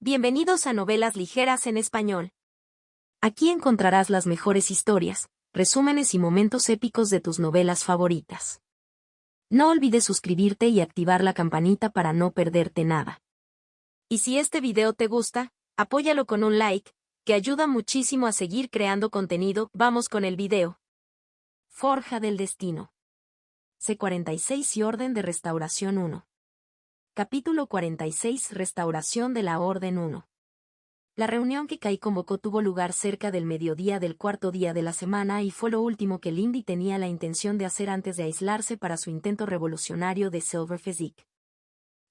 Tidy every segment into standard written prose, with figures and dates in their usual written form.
Bienvenidos a Novelas Ligeras en Español. Aquí encontrarás las mejores historias, resúmenes y momentos épicos de tus novelas favoritas. No olvides suscribirte y activar la campanita para no perderte nada. Y si este video te gusta, apóyalo con un like, que ayuda muchísimo a seguir creando contenido. Vamos con el video. Forja del Destino. C46 y Orden de Restauración 1. Capítulo 46. Restauración de la Orden 1. La reunión que Kai convocó tuvo lugar cerca del mediodía del cuarto día de la semana y fue lo último que Lindy tenía la intención de hacer antes de aislarse para su intento revolucionario de Silver Physique.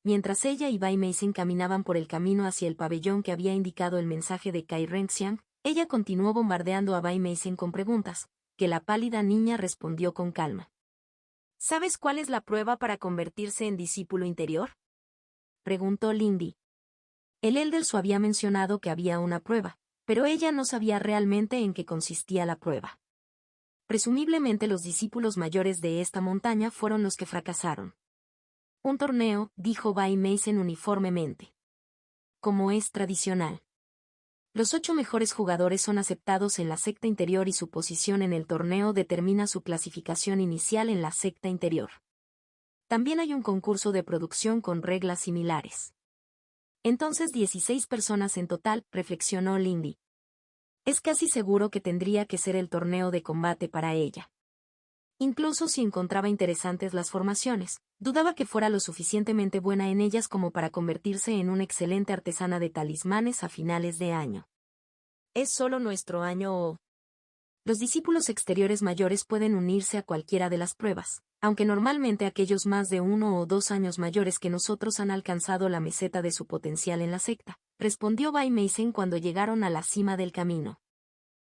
Mientras ella y Bai Meissen caminaban por el camino hacia el pabellón que había indicado el mensaje de Kai Renxiang, ella continuó bombardeando a Bai Meissen con preguntas, que la pálida niña respondió con calma. ¿Sabes cuál es la prueba para convertirse en discípulo interior?, preguntó Lindy. El Elder había mencionado que había una prueba, pero ella no sabía realmente en qué consistía la prueba. Presumiblemente los discípulos mayores de esta montaña fueron los que fracasaron. Un torneo, dijo Bai Meissen uniformemente. Como es tradicional. Los 8 mejores jugadores son aceptados en la secta interior y su posición en el torneo determina su clasificación inicial en la secta interior. También hay un concurso de producción con reglas similares. Entonces 16 personas en total, reflexionó Lindy. Es casi seguro que tendría que ser el torneo de combate para ella. Incluso si encontraba interesantes las formaciones, dudaba que fuera lo suficientemente buena en ellas como para convertirse en una excelente artesana de talismanes a finales de año. ¿Es solo nuestro año o...? Los discípulos exteriores mayores pueden unirse a cualquiera de las pruebas, aunque normalmente aquellos más de 1 o 2 años mayores que nosotros han alcanzado la meseta de su potencial en la secta, respondió Bai Meissen cuando llegaron a la cima del camino.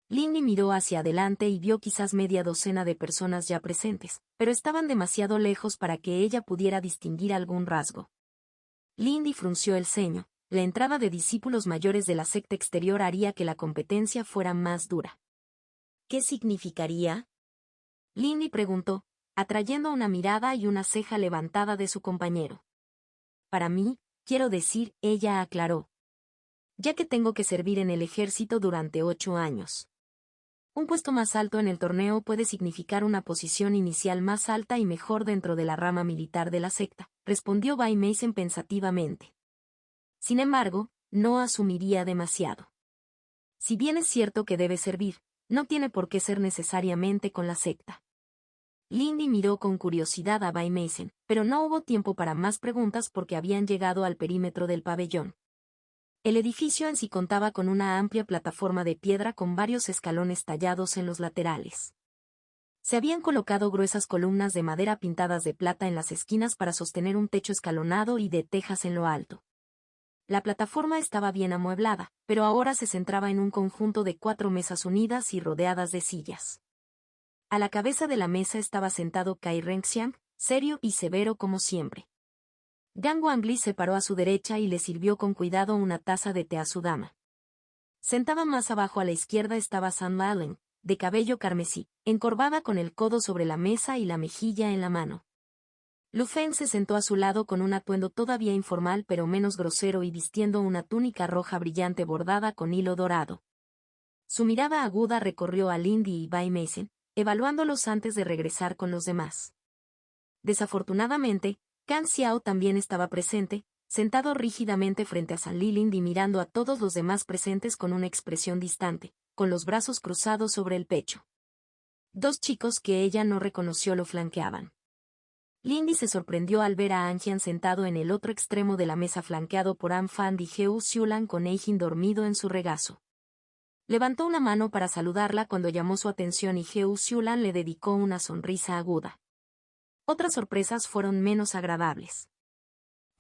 Lindy miró hacia adelante y vio quizás media docena de personas ya presentes, pero estaban demasiado lejos para que ella pudiera distinguir algún rasgo. Lindy frunció el ceño. La entrada de discípulos mayores de la secta exterior haría que la competencia fuera más dura. ¿Qué significaría?, Lindy preguntó, atrayendo una mirada y una ceja levantada de su compañero. Para mí, quiero decir, ella aclaró. Ya que tengo que servir en el ejército durante 8 años. Un puesto más alto en el torneo puede significar una posición inicial más alta y mejor dentro de la rama militar de la secta, respondió Bai Meissen pensativamente. Sin embargo, no asumiría demasiado. Si bien es cierto que debe servir, no tiene por qué ser necesariamente con la secta. Lindy miró con curiosidad a Bai Meissen, pero no hubo tiempo para más preguntas porque habían llegado al perímetro del pabellón. El edificio en sí contaba con una amplia plataforma de piedra con varios escalones tallados en los laterales. Se habían colocado gruesas columnas de madera pintadas de plata en las esquinas para sostener un techo escalonado y de tejas en lo alto. La plataforma estaba bien amueblada, pero ahora se centraba en un conjunto de 4 mesas unidas y rodeadas de sillas. A la cabeza de la mesa estaba sentado Kai Renxiang, serio y severo como siempre. Gang Wangli se paró a su derecha y le sirvió con cuidado una taza de té a su dama. Sentada más abajo a la izquierda estaba San Lalen, de cabello carmesí, encorvada con el codo sobre la mesa y la mejilla en la mano. Lu Feng se sentó a su lado con un atuendo todavía informal pero menos grosero y vistiendo una túnica roja brillante bordada con hilo dorado. Su mirada aguda recorrió a Lindy y Bai Meissen, evaluándolos antes de regresar con los demás. Desafortunadamente, Kang Xiao también estaba presente, sentado rígidamente frente a San Lilin y mirando a todos los demás presentes con una expresión distante, con los brazos cruzados sobre el pecho. 2 chicos que ella no reconoció lo flanqueaban. Lindy se sorprendió al ver a Anjian sentado en el otro extremo de la mesa flanqueado por An Fan y Heu Xiulan con Eijin dormido en su regazo. Levantó una mano para saludarla cuando llamó su atención y Heu Xiulan le dedicó una sonrisa aguda. Otras sorpresas fueron menos agradables.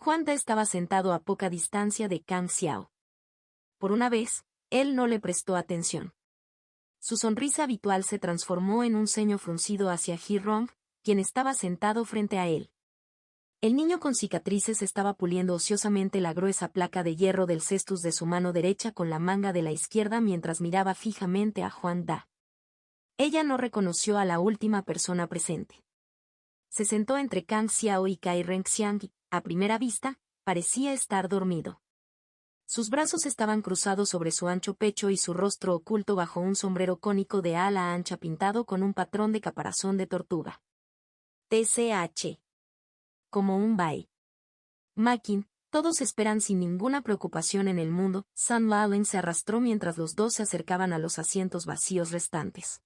Huang Da estaba sentado a poca distancia de Kang Xiao. Por una vez, él no le prestó atención. Su sonrisa habitual se transformó en un ceño fruncido hacia He Rong, quien estaba sentado frente a él. El niño con cicatrices estaba puliendo ociosamente la gruesa placa de hierro del cestus de su mano derecha con la manga de la izquierda mientras miraba fijamente a Huang Da. Ella no reconoció a la última persona presente. Se sentó entre Kang Xiao y Kai Renxiang y, a primera vista, parecía estar dormido. Sus brazos estaban cruzados sobre su ancho pecho y su rostro oculto bajo un sombrero cónico de ala ancha pintado con un patrón de caparazón de tortuga. TCH. Como un bai. Makin, todos esperan sin ninguna preocupación en el mundo. San Lalen se arrastró mientras los dos se acercaban a los asientos vacíos restantes.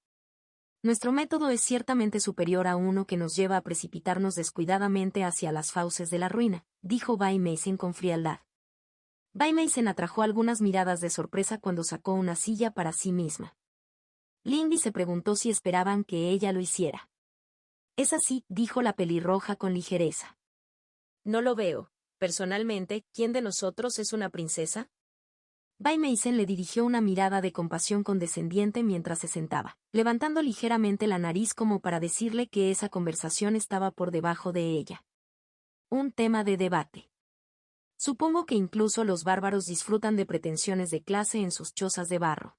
Nuestro método es ciertamente superior a uno que nos lleva a precipitarnos descuidadamente hacia las fauces de la ruina, dijo Bai Meisen con frialdad. Bai Meisen atrajo algunas miradas de sorpresa cuando sacó una silla para sí misma. Lindy se preguntó si esperaban que ella lo hiciera. Es así, dijo la pelirroja con ligereza. No lo veo. Personalmente, ¿quién de nosotros es una princesa? Bai Meisen le dirigió una mirada de compasión condescendiente mientras se sentaba, levantando ligeramente la nariz como para decirle que esa conversación estaba por debajo de ella. Un tema de debate. Supongo que incluso los bárbaros disfrutan de pretensiones de clase en sus chozas de barro.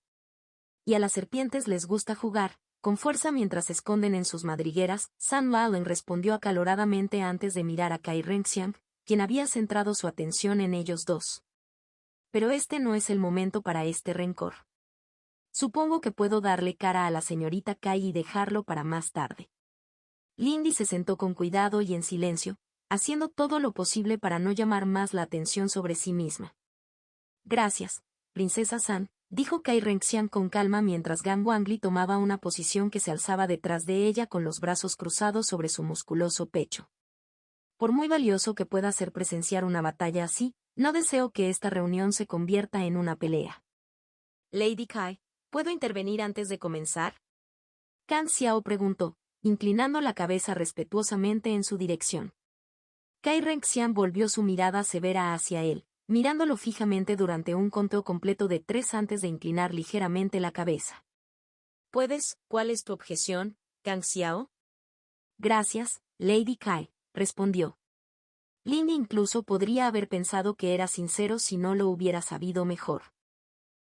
Y a las serpientes les gusta jugar, con fuerza mientras se esconden en sus madrigueras. San Lalen respondió acaloradamente antes de mirar a Kai Renxiang, quien había centrado su atención en ellos dos. Pero este no es el momento para este rencor. Supongo que puedo darle cara a la señorita Kai y dejarlo para más tarde. Lindy se sentó con cuidado y en silencio, haciendo todo lo posible para no llamar más la atención sobre sí misma. Gracias, princesa San, dijo Kai Renxiang con calma mientras Gan Wangli tomaba una posición que se alzaba detrás de ella con los brazos cruzados sobre su musculoso pecho. Por muy valioso que pueda ser presenciar una batalla así, no deseo que esta reunión se convierta en una pelea. Lady Kai, ¿puedo intervenir antes de comenzar? Kang Xiao preguntó, inclinando la cabeza respetuosamente en su dirección. Kai Renxiang volvió su mirada severa hacia él, mirándolo fijamente durante un conteo completo de 3 antes de inclinar ligeramente la cabeza. ¿Puedes? ¿Cuál es tu objeción, Kang Xiao? Gracias, Lady Kai, respondió. Lindy incluso podría haber pensado que era sincero si no lo hubiera sabido mejor.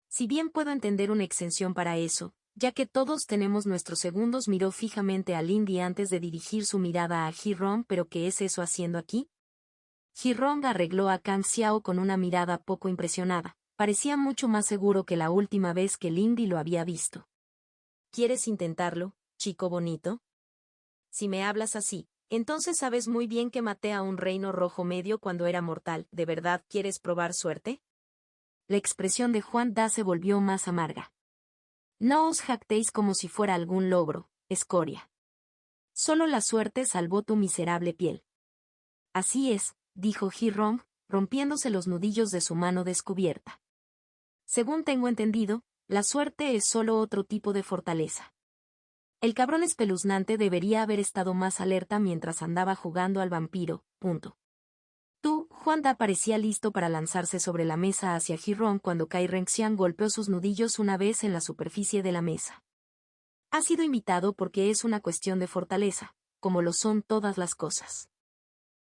Si bien puedo entender una exención para eso, ya que todos tenemos nuestros segundos, miró fijamente a Lindy antes de dirigir su mirada a Ji-Rong. ¿Pero qué es eso haciendo aquí? Ji-Rong arregló a Kang Xiao con una mirada poco impresionada. Parecía mucho más seguro que la última vez que Lindy lo había visto. ¿Quieres intentarlo, chico bonito? Si me hablas así, entonces sabes muy bien que maté a un reino rojo medio cuando era mortal. ¿De verdad quieres probar suerte? La expresión de Juan Da se volvió más amarga. No os jactéis como si fuera algún logro, escoria. Solo la suerte salvó tu miserable piel. Así es, dijo Ji-Rong, rompiéndose los nudillos de su mano descubierta. Según tengo entendido, la suerte es solo otro tipo de fortaleza. El cabrón espeluznante debería haber estado más alerta mientras andaba jugando al vampiro. Juan Da parecía listo para lanzarse sobre la mesa hacia Ji-Rong cuando Kai Renxiang golpeó sus nudillos una vez en la superficie de la mesa. Ha sido invitado porque es una cuestión de fortaleza, como lo son todas las cosas.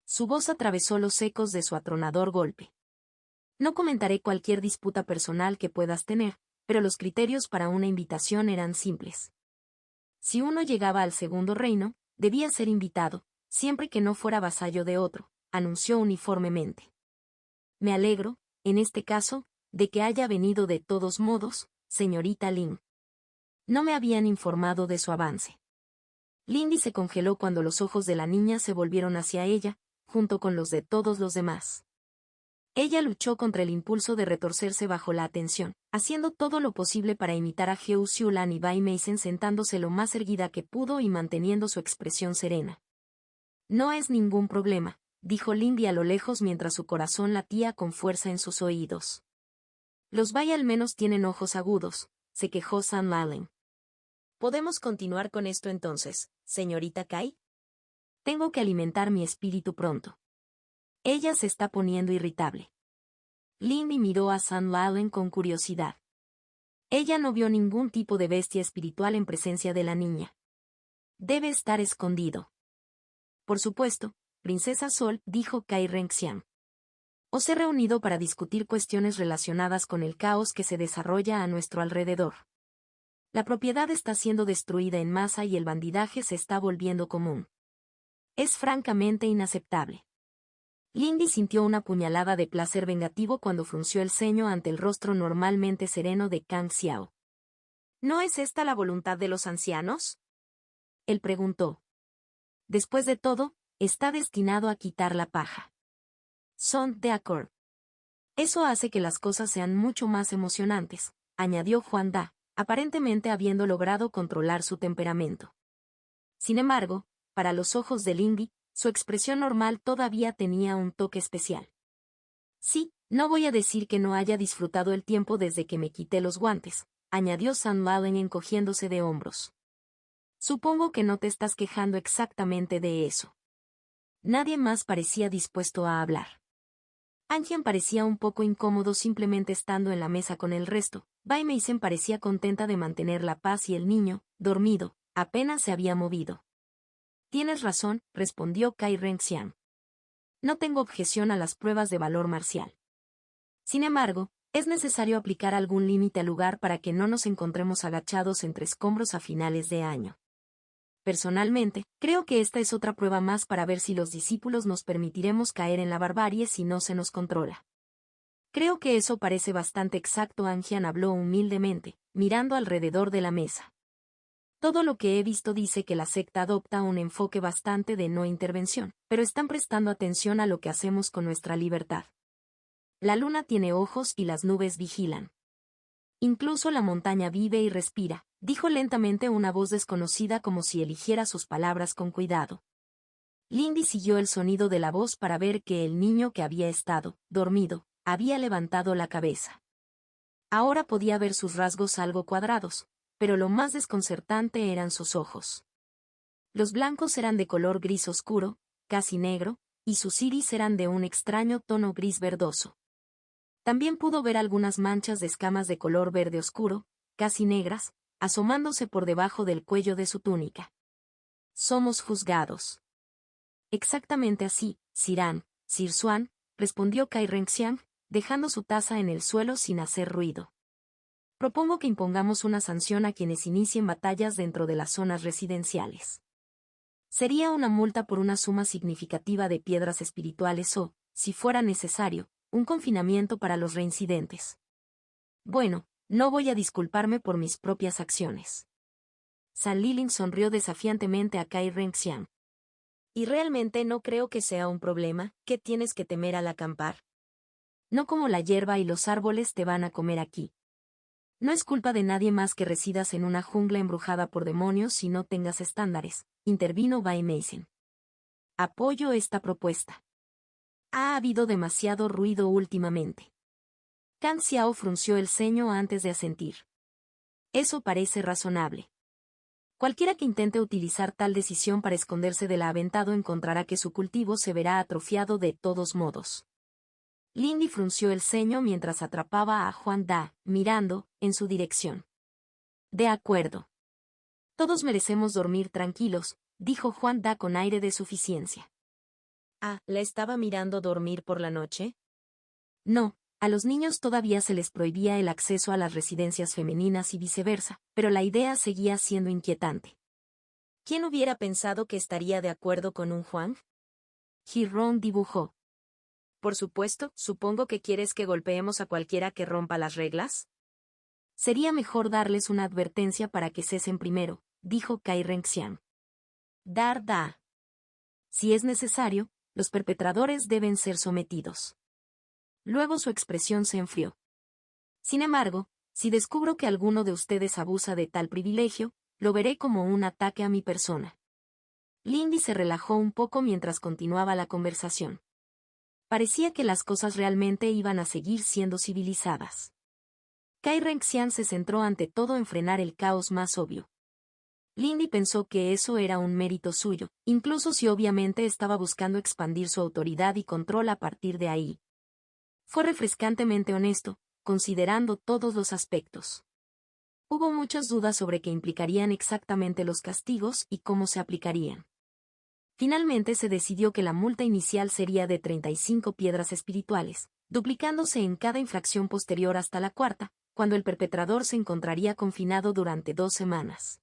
Su voz atravesó los ecos de su atronador golpe. No comentaré cualquier disputa personal que puedas tener, pero los criterios para una invitación eran simples. Si uno llegaba al segundo reino, debía ser invitado, siempre que no fuera vasallo de otro, anunció uniformemente. Me alegro, en este caso, de que haya venido de todos modos, señorita Lin. No me habían informado de su avance. Lindy se congeló cuando los ojos de la niña se volvieron hacia ella, junto con los de todos los demás. Ella luchó contra el impulso de retorcerse bajo la atención, haciendo todo lo posible para imitar a Heo Xiulan y Bai Meisen sentándose lo más erguida que pudo y manteniendo su expresión serena. No es ningún problema, dijo Lindy a lo lejos mientras su corazón latía con fuerza en sus oídos. Los Bai al menos tienen ojos agudos, se quejó San Lalen. ¿Podemos continuar con esto entonces, señorita Kai? Tengo que alimentar mi espíritu pronto. Ella se está poniendo irritable. Lindy miró a San Lalen con curiosidad. Ella no vio ningún tipo de bestia espiritual en presencia de la niña. Debe estar escondido. Por supuesto, Princesa Sol, dijo Kai Renxiang. Os he reunido para discutir cuestiones relacionadas con el caos que se desarrolla a nuestro alrededor. La propiedad está siendo destruida en masa y el bandidaje se está volviendo común. Es francamente inaceptable. Lindy sintió una puñalada de placer vengativo cuando frunció el ceño ante el rostro normalmente sereno de Kang Xiao. ¿No es esta la voluntad de los ancianos? Él preguntó. Después de todo, está destinado a quitar la paja. Son de acuerdo. Eso hace que las cosas sean mucho más emocionantes, añadió Huang Da, aparentemente habiendo logrado controlar su temperamento. Sin embargo, para los ojos de Lindy, su expresión normal todavía tenía un toque especial. Sí, no voy a decir que no haya disfrutado el tiempo desde que me quité los guantes, añadió San Laden encogiéndose de hombros. Supongo que no te estás quejando exactamente de eso. Nadie más parecía dispuesto a hablar. Anjian parecía un poco incómodo simplemente estando en la mesa con el resto. Bai Meisen parecía contenta de mantener la paz y el niño, dormido, apenas se había movido. Tienes razón, respondió Kai Renxian. No tengo objeción a las pruebas de valor marcial. Sin embargo, es necesario aplicar algún límite al lugar para que no nos encontremos agachados entre escombros a finales de año. Personalmente, creo que esta es otra prueba más para ver si los discípulos nos permitiremos caer en la barbarie si no se nos controla. Creo que eso parece bastante exacto. Anjian habló humildemente, mirando alrededor de la mesa. Todo lo que he visto dice que la secta adopta un enfoque bastante de no intervención, pero están prestando atención a lo que hacemos con nuestra libertad. La luna tiene ojos y las nubes vigilan. Incluso la montaña vive y respira, dijo lentamente una voz desconocida como si eligiera sus palabras con cuidado. Lindy siguió el sonido de la voz para ver que el niño que había estado, dormido, había levantado la cabeza. Ahora podía ver sus rasgos algo cuadrados, pero lo más desconcertante eran sus ojos. Los blancos eran de color gris oscuro, casi negro, y sus iris eran de un extraño tono gris verdoso. También pudo ver algunas manchas de escamas de color verde oscuro, casi negras, asomándose por debajo del cuello de su túnica. Somos juzgados. Exactamente así, Sir Xuan, respondió Kai Renxian, dejando su taza en el suelo sin hacer ruido. Propongo que impongamos una sanción a quienes inicien batallas dentro de las zonas residenciales. Sería una multa por una suma significativa de piedras espirituales o, si fuera necesario, un confinamiento para los reincidentes. Bueno, no voy a disculparme por mis propias acciones. San Lilin sonrió desafiantemente a Kai Renxian. Y realmente no creo que sea un problema. ¿Qué tienes que temer al acampar? No como la hierba y los árboles te van a comer aquí. No es culpa de nadie más que residas en una jungla embrujada por demonios si no tengas estándares, intervino Bai Meisen. Apoyo esta propuesta. Ha habido demasiado ruido últimamente. Kang Xiao frunció el ceño antes de asentir. Eso parece razonable. Cualquiera que intente utilizar tal decisión para esconderse del aventado encontrará que su cultivo se verá atrofiado de todos modos. Lindy frunció el ceño mientras atrapaba a Huang Da, mirando, en su dirección. De acuerdo. Todos merecemos dormir tranquilos, dijo Huang Da con aire de suficiencia. Ah, ¿la estaba mirando dormir por la noche? No, a los niños todavía se les prohibía el acceso a las residencias femeninas y viceversa, pero la idea seguía siendo inquietante. ¿Quién hubiera pensado que estaría de acuerdo con un Huang? Hirong dibujó. Por supuesto, supongo que quieres que golpeemos a cualquiera que rompa las reglas. Sería mejor darles una advertencia para que cesen primero, dijo Kai Renxian. Da. Si es necesario, los perpetradores deben ser sometidos. Luego su expresión se enfrió. Sin embargo, si descubro que alguno de ustedes abusa de tal privilegio, lo veré como un ataque a mi persona. Lindy se relajó un poco mientras continuaba la conversación. Parecía que las cosas realmente iban a seguir siendo civilizadas. Kai Renxian se centró ante todo en frenar el caos más obvio. Lindy pensó que eso era un mérito suyo, incluso si obviamente estaba buscando expandir su autoridad y control a partir de ahí. Fue refrescantemente honesto, considerando todos los aspectos. Hubo muchas dudas sobre qué implicarían exactamente los castigos y cómo se aplicarían. Finalmente se decidió que la multa inicial sería de 35 piedras espirituales, duplicándose en cada infracción posterior hasta la cuarta, cuando el perpetrador se encontraría confinado durante 2 semanas.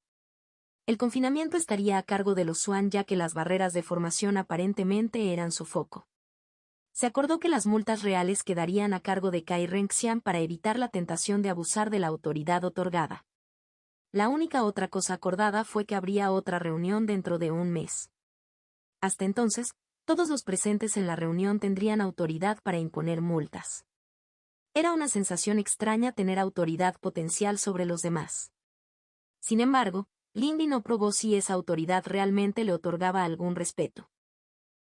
El confinamiento estaría a cargo de los Xuan ya que las barreras de formación aparentemente eran su foco. Se acordó que las multas reales quedarían a cargo de Kai Renxian para evitar la tentación de abusar de la autoridad otorgada. La única otra cosa acordada fue que habría otra reunión dentro de un mes. Hasta entonces, todos los presentes en la reunión tendrían autoridad para imponer multas. Era una sensación extraña tener autoridad potencial sobre los demás. Sin embargo, Lindy no probó si esa autoridad realmente le otorgaba algún respeto.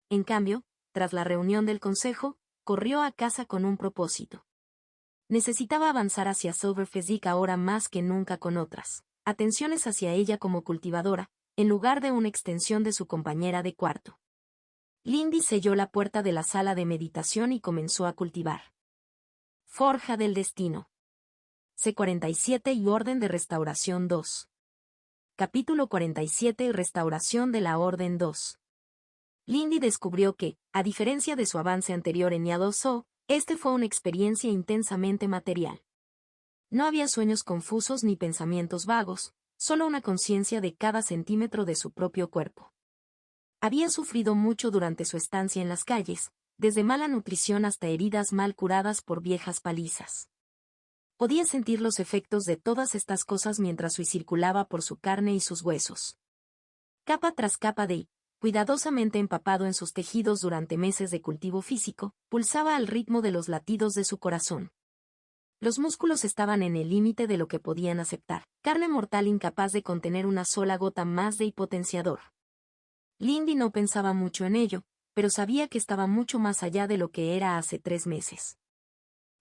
En cambio, tras la reunión del consejo, corrió a casa con un propósito. Necesitaba avanzar hacia Silverfezik ahora más que nunca con otras atenciones hacia ella como cultivadora, en lugar de una extensión de su compañera de cuarto. Lindy selló la puerta de la sala de meditación y comenzó a cultivar. Forja del Destino. C47 y Orden de Restauración 2. Capítulo 47 Restauración de la Orden 2. Lindy descubrió que, a diferencia de su avance anterior en Yadoso, este fue una experiencia intensamente material. No había sueños confusos ni pensamientos vagos, solo una conciencia de cada centímetro de su propio cuerpo. Había sufrido mucho durante su estancia en las calles, desde mala nutrición hasta heridas mal curadas por viejas palizas. Podía sentir los efectos de todas estas cosas mientras circulaba por su carne y sus huesos. Capa tras capa de, cuidadosamente empapado en sus tejidos durante meses de cultivo físico, pulsaba al ritmo de los latidos de su corazón. Los músculos estaban en el límite de lo que podían aceptar, carne mortal incapaz de contener una sola gota más de hipotenciador. Lindy no pensaba mucho en ello, pero sabía que estaba mucho más allá de lo que era hace 3 meses.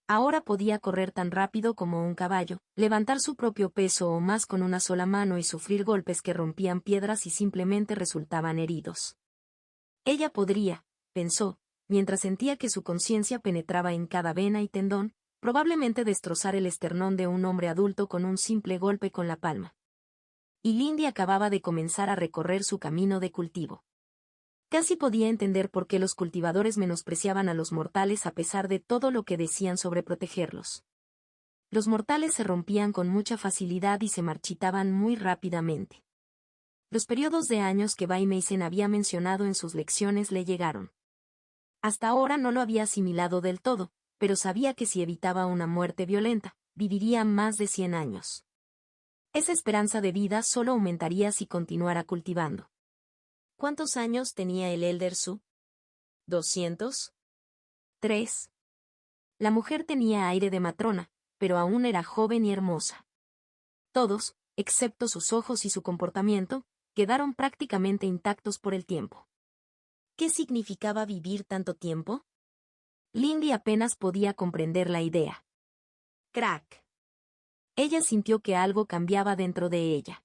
Ahora podía correr tan rápido como un caballo, levantar su propio peso o más con una sola mano y sufrir golpes que rompían piedras y simplemente resultaban heridos. Ella podría, pensó, mientras sentía que su conciencia penetraba en cada vena y tendón, probablemente destrozar el esternón de un hombre adulto con un simple golpe con la palma. Y Lindy acababa de comenzar a recorrer su camino de cultivo. Casi podía entender por qué los cultivadores menospreciaban a los mortales a pesar de todo lo que decían sobre protegerlos. Los mortales se rompían con mucha facilidad y se marchitaban muy rápidamente. Los periodos de años que Bai Meisen había mencionado en sus lecciones le llegaron. Hasta ahora no lo había asimilado del todo, pero sabía que si evitaba una muerte violenta, viviría más de 100 años. Esa esperanza de vida solo aumentaría si continuara cultivando. ¿Cuántos años tenía el Elder Su? ¿200? 3. La mujer tenía aire de matrona, pero aún era joven y hermosa. Todos, excepto sus ojos y su comportamiento, quedaron prácticamente intactos por el tiempo. ¿Qué significaba vivir tanto tiempo? Lindy apenas podía comprender la idea. Crack. Ella sintió que algo cambiaba dentro de ella.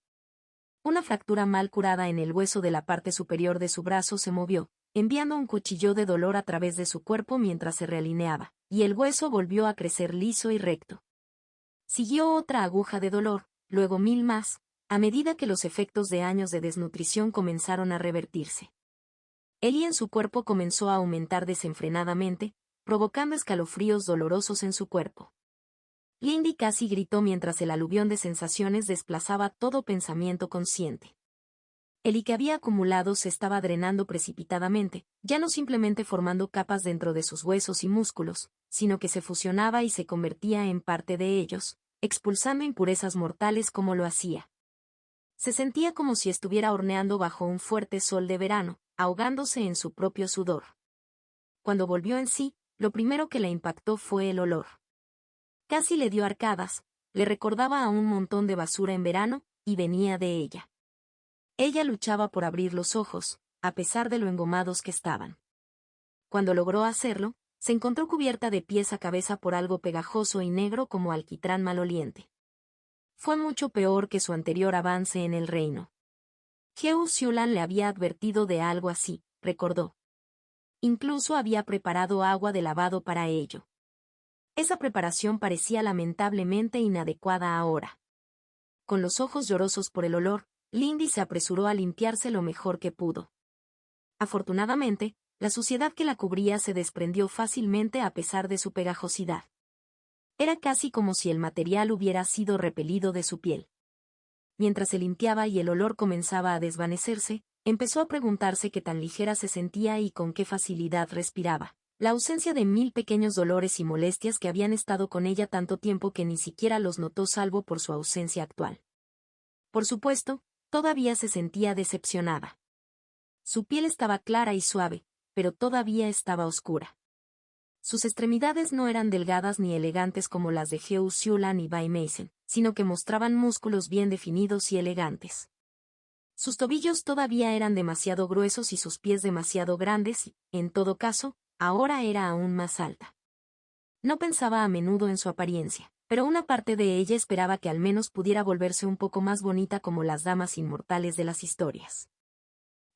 Una fractura mal curada en el hueso de la parte superior de su brazo se movió, enviando un cuchillo de dolor a través de su cuerpo mientras se realineaba, y el hueso volvió a crecer liso y recto. Siguió otra aguja de dolor, luego 1000 más, a medida que los efectos de años de desnutrición comenzaron a revertirse. El y en su cuerpo comenzó a aumentar desenfrenadamente, provocando escalofríos dolorosos en su cuerpo. Lindy casi gritó mientras el aluvión de sensaciones desplazaba todo pensamiento consciente. El I que había acumulado se estaba drenando precipitadamente, ya no simplemente formando capas dentro de sus huesos y músculos, sino que se fusionaba y se convertía en parte de ellos, expulsando impurezas mortales como lo hacía. Se sentía como si estuviera horneando bajo un fuerte sol de verano, ahogándose en su propio sudor. Cuando volvió en sí, lo primero que la impactó fue el olor. Casi le dio arcadas, le recordaba a un montón de basura en verano, y venía de ella. Ella luchaba por abrir los ojos, a pesar de lo engomados que estaban. Cuando logró hacerlo, se encontró cubierta de pies a cabeza por algo pegajoso y negro como alquitrán maloliente. Fue mucho peor que su anterior avance en el reino. Heo Xiulan le había advertido de algo así, recordó. Incluso había preparado agua de lavado para ello. Esa preparación parecía lamentablemente inadecuada ahora. Con los ojos llorosos por el olor, Lindy se apresuró a limpiarse lo mejor que pudo. Afortunadamente, la suciedad que la cubría se desprendió fácilmente a pesar de su pegajosidad. Era casi como si el material hubiera sido repelido de su piel. Mientras se limpiaba y el olor comenzaba a desvanecerse, empezó a preguntarse qué tan ligera se sentía y con qué facilidad respiraba, La ausencia de 1000 pequeños dolores y molestias que habían estado con ella tanto tiempo que ni siquiera los notó salvo por su ausencia actual. Por supuesto, todavía se sentía decepcionada. Su piel estaba clara y suave, pero todavía estaba oscura. Sus extremidades no eran delgadas ni elegantes como las de Heo Xiulan y Bai Meissen, sino que mostraban músculos bien definidos y elegantes. Sus tobillos todavía eran demasiado gruesos y sus pies demasiado grandes y, en todo caso, ahora era aún más alta. No pensaba a menudo en su apariencia, pero una parte de ella esperaba que al menos pudiera volverse un poco más bonita como las damas inmortales de las historias.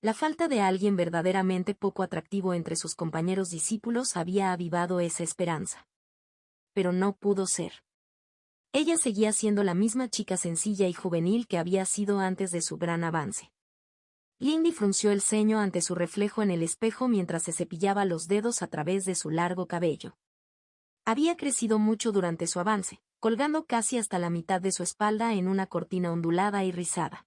La falta de alguien verdaderamente poco atractivo entre sus compañeros discípulos había avivado esa esperanza. Pero no pudo ser. Ella seguía siendo la misma chica sencilla y juvenil que había sido antes de su gran avance. Lindy frunció el ceño ante su reflejo en el espejo mientras se cepillaba los dedos a través de su largo cabello. Había crecido mucho durante su avance, colgando casi hasta la mitad de su espalda en una cortina ondulada y rizada.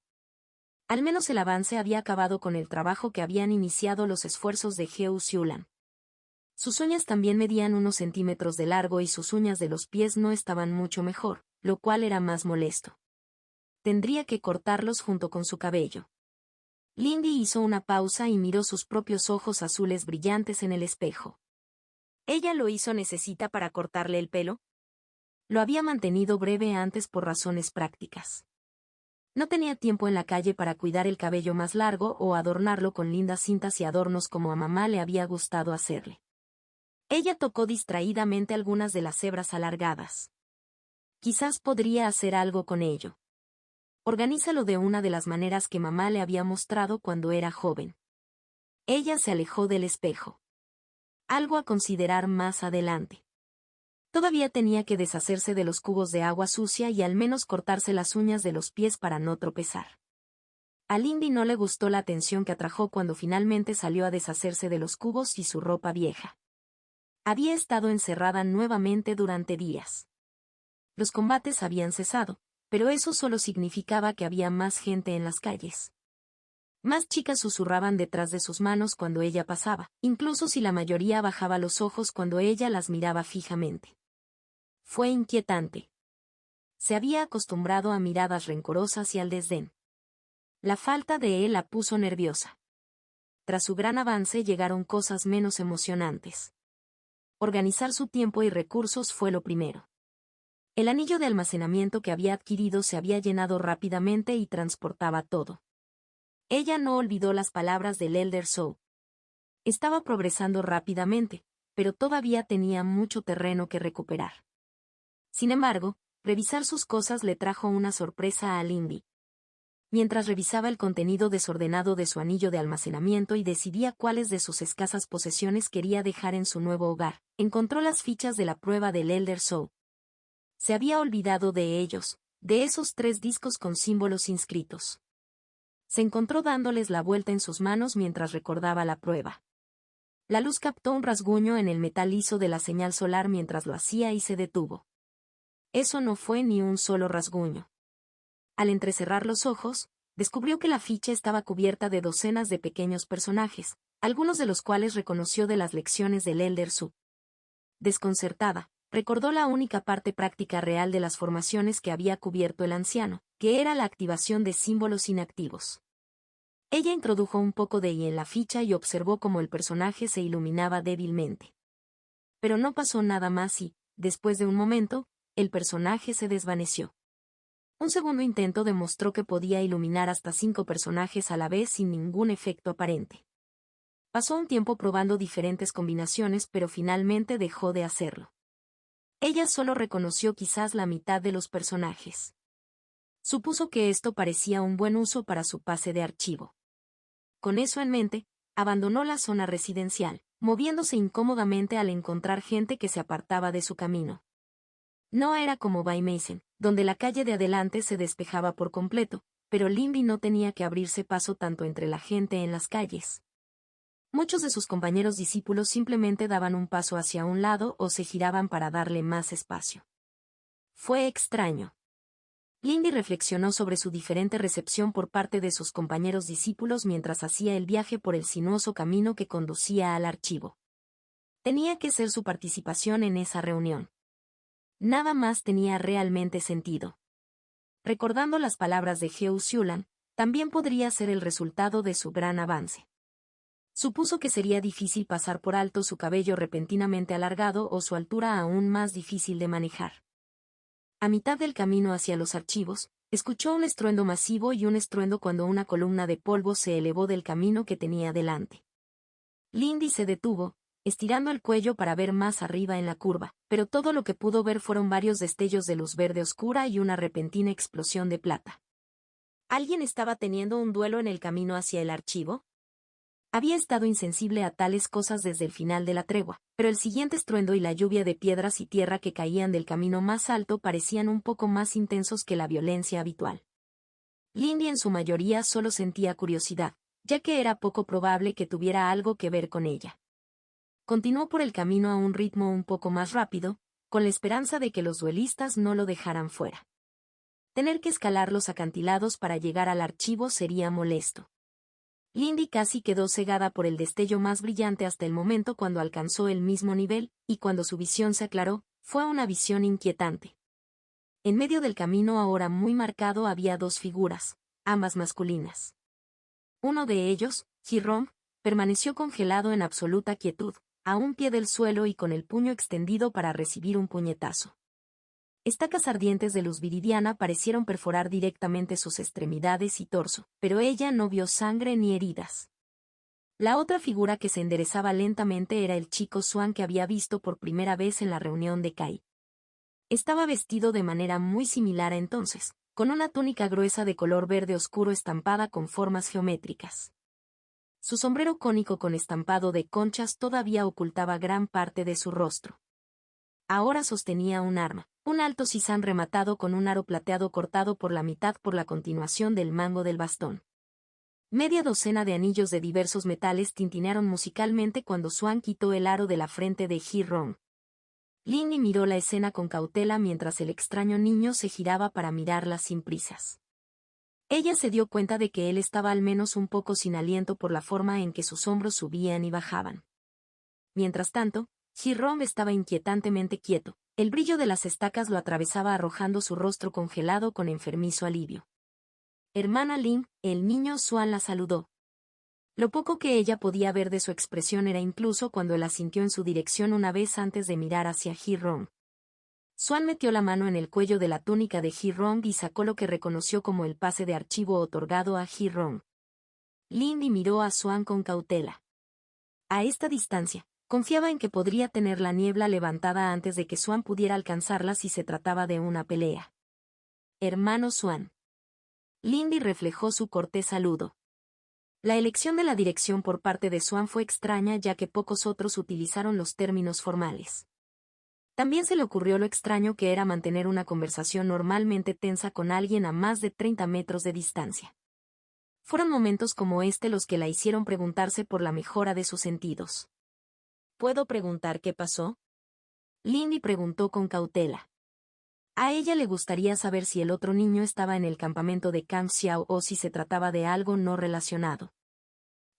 Al menos el avance había acabado con el trabajo que habían iniciado los esfuerzos de Heo Xiulan. Sus uñas también medían unos centímetros de largo y sus uñas de los pies no estaban mucho mejor, lo cual era más molesto. Tendría que cortarlos junto con su cabello. Lindy hizo una pausa y miró sus propios ojos azules brillantes en el espejo. ¿Ella lo hizo necesita para cortarle el pelo? Lo había mantenido breve antes por razones prácticas. No tenía tiempo en la calle para cuidar el cabello más largo o adornarlo con lindas cintas y adornos como a mamá le había gustado hacerle. Ella tocó distraídamente algunas de las hebras alargadas. Quizás podría hacer algo con ello. Organízalo de una de las maneras que mamá le había mostrado cuando era joven. Ella se alejó del espejo. Algo a considerar más adelante. Todavía tenía que deshacerse de los cubos de agua sucia y al menos cortarse las uñas de los pies para no tropezar. A Lindy no le gustó la atención que atrajo cuando finalmente salió a deshacerse de los cubos y su ropa vieja. Había estado encerrada nuevamente durante días. Los combates habían cesado, pero eso solo significaba que había más gente en las calles. Más chicas susurraban detrás de sus manos cuando ella pasaba, incluso si la mayoría bajaba los ojos cuando ella las miraba fijamente. Fue inquietante. Se había acostumbrado a miradas rencorosas y al desdén. La falta de él la puso nerviosa. Tras su gran avance llegaron cosas menos emocionantes. Organizar su tiempo y recursos fue lo primero. El anillo de almacenamiento que había adquirido se había llenado rápidamente y transportaba todo. Ella no olvidó las palabras del Elder Zhou. Estaba progresando rápidamente, pero todavía tenía mucho terreno que recuperar. Sin embargo, revisar sus cosas le trajo una sorpresa a Lindy. Mientras revisaba el contenido desordenado de su anillo de almacenamiento y decidía cuáles de sus escasas posesiones quería dejar en su nuevo hogar, encontró las fichas de la prueba del Elder Zhou. Se había olvidado de ellos, de esos 3 discos con símbolos inscritos. Se encontró dándoles la vuelta en sus manos mientras recordaba la prueba. La luz captó un rasguño en el metal liso de la señal solar mientras lo hacía y se detuvo. Eso no fue ni un solo rasguño. Al entrecerrar los ojos, descubrió que la ficha estaba cubierta de docenas de pequeños personajes, algunos de los cuales reconoció de las lecciones del Elder Zhou. Desconcertada, recordó la única parte práctica real de las formaciones que había cubierto el anciano, que era la activación de símbolos inactivos. Ella introdujo un poco de I en la ficha y observó cómo el personaje se iluminaba débilmente. Pero no pasó nada más y, después de un momento, el personaje se desvaneció. Un segundo intento demostró que podía iluminar hasta 5 personajes a la vez sin ningún efecto aparente. Pasó un tiempo probando diferentes combinaciones pero finalmente dejó de hacerlo. Ella solo reconoció quizás la mitad de los personajes. Supuso que esto parecía un buen uso para su pase de archivo. Con eso en mente, abandonó la zona residencial, moviéndose incómodamente al encontrar gente que se apartaba de su camino. No era como Bai Meissen, donde la calle de adelante se despejaba por completo, pero Lindy no tenía que abrirse paso tanto entre la gente en las calles. Muchos de sus compañeros discípulos simplemente daban un paso hacia un lado o se giraban para darle más espacio. Fue extraño. Lindy reflexionó sobre su diferente recepción por parte de sus compañeros discípulos mientras hacía el viaje por el sinuoso camino que conducía al archivo. Tenía que ser su participación en esa reunión. Nada más tenía realmente sentido. Recordando las palabras de Heo Xulan, también podría ser el resultado de su gran avance. Supuso que sería difícil pasar por alto su cabello repentinamente alargado o su altura aún más difícil de manejar. A mitad del camino hacia los archivos, escuchó un estruendo masivo y un estruendo cuando una columna de polvo se elevó del camino que tenía delante. Lindy se detuvo, estirando el cuello para ver más arriba en la curva, pero todo lo que pudo ver fueron varios destellos de luz verde oscura y una repentina explosión de plata. ¿Alguien estaba teniendo un duelo en el camino hacia el archivo? Había estado insensible a tales cosas desde el final de la tregua, pero el siguiente estruendo y la lluvia de piedras y tierra que caían del camino más alto parecían un poco más intensos que la violencia habitual. Lindy en su mayoría solo sentía curiosidad, ya que era poco probable que tuviera algo que ver con ella. Continuó por el camino a un ritmo un poco más rápido, con la esperanza de que los duelistas no lo dejaran fuera. Tener que escalar los acantilados para llegar al archivo sería molesto. Lindy casi quedó cegada por el destello más brillante hasta el momento cuando alcanzó el mismo nivel, y cuando su visión se aclaró, fue una visión inquietante. En medio del camino ahora muy marcado había dos figuras, ambas masculinas. Uno de ellos, Ji-rong, permaneció congelado en absoluta quietud, a un pie del suelo y con el puño extendido para recibir un puñetazo. Estacas ardientes de luz viridiana parecieron perforar directamente sus extremidades y torso, pero ella no vio sangre ni heridas. La otra figura que se enderezaba lentamente era el chico Swan que había visto por primera vez en la reunión de Kai. Estaba vestido de manera muy similar a entonces, con una túnica gruesa de color verde oscuro estampada con formas geométricas. Su sombrero cónico con estampado de conchas todavía ocultaba gran parte de su rostro. Ahora sostenía un arma, un alto sisán rematado con un aro plateado cortado por la mitad por la continuación del mango del bastón. Media docena de anillos de diversos metales tintinearon musicalmente cuando Swan quitó el aro de la frente de Ji-rong. Lindy miró la escena con cautela mientras el extraño niño se giraba para mirarla sin prisas. Ella se dio cuenta de que él estaba al menos un poco sin aliento por la forma en que sus hombros subían y bajaban. Mientras tanto, Ji-rong estaba inquietantemente quieto, el brillo de las estacas lo atravesaba arrojando su rostro congelado con enfermizo alivio. Hermana Lin, el niño Swan la saludó. Lo poco que ella podía ver de su expresión era incluso cuando él asintió en su dirección una vez antes de mirar hacia Ji-rong. Swan metió la mano en el cuello de la túnica de Ji-rong y sacó lo que reconoció como el pase de archivo otorgado a Ji-rong. Lindy miró a Swan con cautela. A esta distancia, confiaba en que podría tener la niebla levantada antes de que Swan pudiera alcanzarla si se trataba de una pelea. Hermano Swan. Lindy reflejó su cortés saludo. La elección de la dirección por parte de Swan fue extraña ya que pocos otros utilizaron los términos formales. También se le ocurrió lo extraño que era mantener una conversación normalmente tensa con alguien a más de 30 metros de distancia. Fueron momentos como este los que la hicieron preguntarse por la mejora de sus sentidos. ¿Puedo preguntar qué pasó? Lindy preguntó con cautela. A ella le gustaría saber si el otro niño estaba en el campamento de Kang Xiao o si se trataba de algo no relacionado.